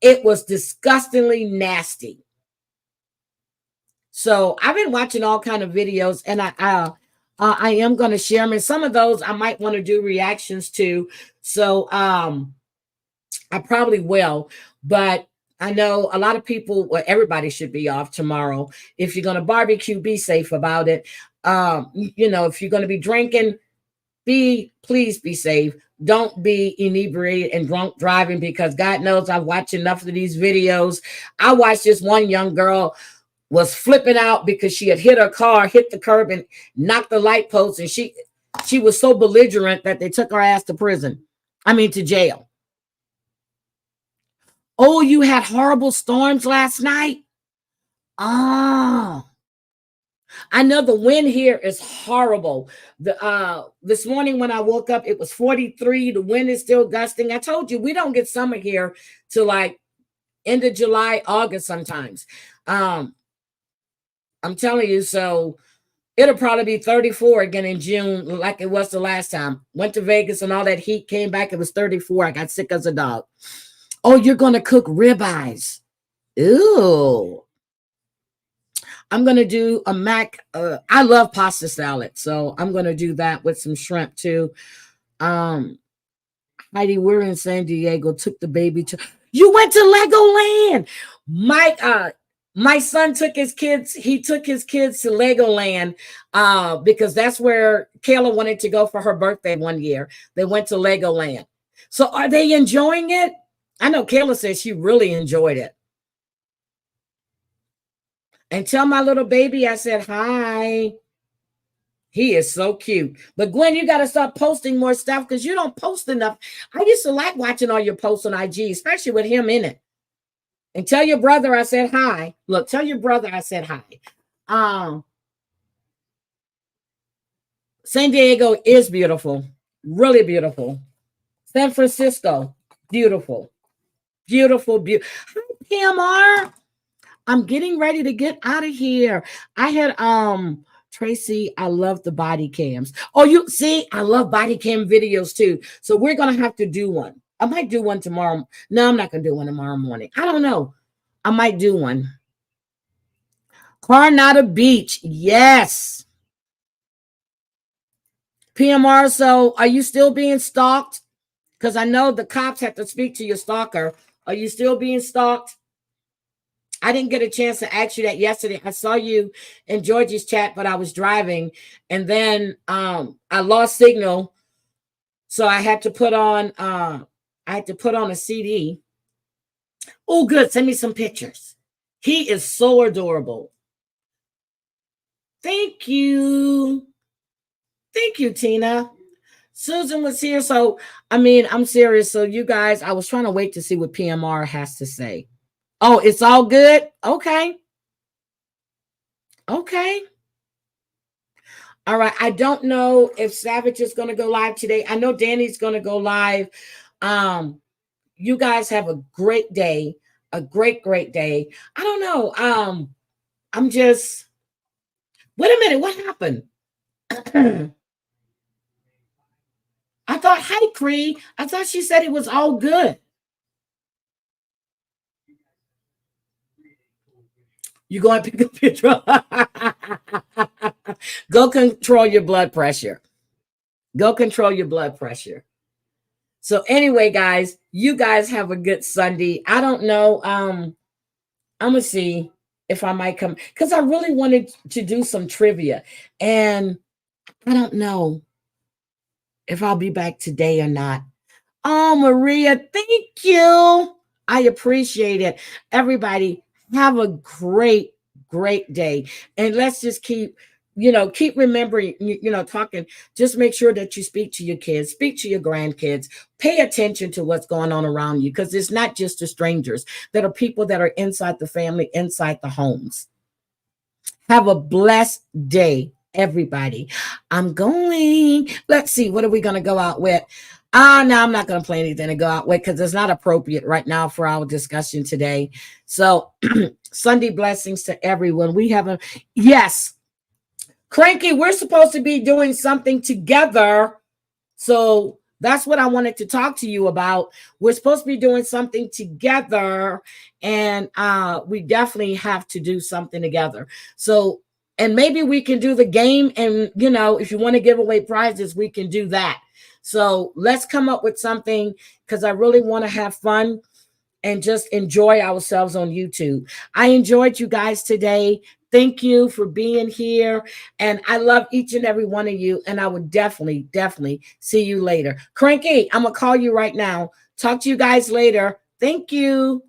It was disgustingly nasty. So I've been watching all kind of videos, and I am going to share them. And some of those I might want to do reactions to. So I probably will. But I know a lot of people, well, everybody should be off tomorrow. If you're going to barbecue, be safe about it. If you're going to be drinking, please be safe. Don't be inebriated and drunk driving, because God knows I've watched enough of these videos. I watched this one young girl was flipping out because she had hit her car, hit the curb, and knocked the light post. And she was so belligerent that they took her ass to jail. Oh, you had horrible storms last night? Oh, I know the wind here is horrible. This morning when I woke up, it was 43. The wind is still gusting. I told you, we don't get summer here till like end of July, August sometimes. I'm telling you, so it'll probably be 34 again in June, like it was the last time. Went to Vegas and all that heat came back. It was 34. I got sick as a dog. Oh, you're going to cook ribeyes. Ooh. I'm going to do a mac. I love pasta salad, so I'm going to do that with some shrimp too. Heidi, we're in San Diego. Took the baby to. You went to Legoland. My son took his kids. He took his kids to Legoland because that's where Kayla wanted to go for her birthday one year. They went to Legoland. So are they enjoying it? I know Kayla says she really enjoyed it. And tell my little baby I said hi. He is so cute. But Gwen, you got to start posting more stuff because you don't post enough. I used to like watching all your posts on IG, especially with him in it. And tell your brother I said hi. Look, tell your brother I said hi. San Diego is beautiful. Really beautiful. San Francisco, beautiful. Beautiful, beautiful. Hi, PMR. I'm getting ready to get out of here. I had Tracy, I love the body cams. Oh, you see, I love body cam videos too. So we're gonna have to do one. I might do one tomorrow. No, I'm not gonna do one tomorrow morning. I don't know. I might do one. Coronado Beach, yes. PMR, so are you still being stalked? Because I know the cops have to speak to your stalker. Are you still being stalked? I didn't get a chance to ask you that yesterday. I saw you in Georgie's chat, but I was driving, and then I lost signal, so I had to put on a CD. Oh, good. Send me some pictures. He is so adorable. Thank you. Thank you, Tina. Susan was here. So, I mean, I'm serious. So, you guys, I was trying to wait to see what PMR has to say. Oh, it's all good? Okay. Okay. All right. I don't know if Savage is going to go live today. I know Danny's going to go live. You guys have a great day. A great day. I don't know. I'm just, wait a minute. What happened? I thought, hi, Cree. I thought she said it was all good. You going to pick up your Go control your blood pressure. Go control your blood pressure. So anyway, guys, you guys have a good Sunday. I don't know. I'm gonna see if I might come because I really wanted to do some trivia, and I don't know if I'll be back today or not. Oh, Maria, thank you. I appreciate it. Everybody, have a great day. And let's just keep remembering, talking. Just make sure that you speak to your kids, speak to your grandkids, pay attention to what's going on around you, because it's not just the strangers. That are people that are inside the family, inside the homes. Have a blessed day, everybody. I'm going. Let's see, what are we going to go out with? No, I'm not going to play anything to go out with because it's not appropriate right now for our discussion today. So, Sunday blessings to everyone. Yes, Cranky, we're supposed to be doing something together. So, that's what I wanted to talk to you about. We're supposed to be doing something together, and we definitely have to do something together. So, and maybe we can do the game, and if you want to give away prizes, we can do that. So let's come up with something, because I really want to have fun and just enjoy ourselves on YouTube. I enjoyed you guys today. Thank you for being here. And I love each and every one of you. And I would definitely see you later. Cranky, I'm going to call you right now. Talk to you guys later. Thank you.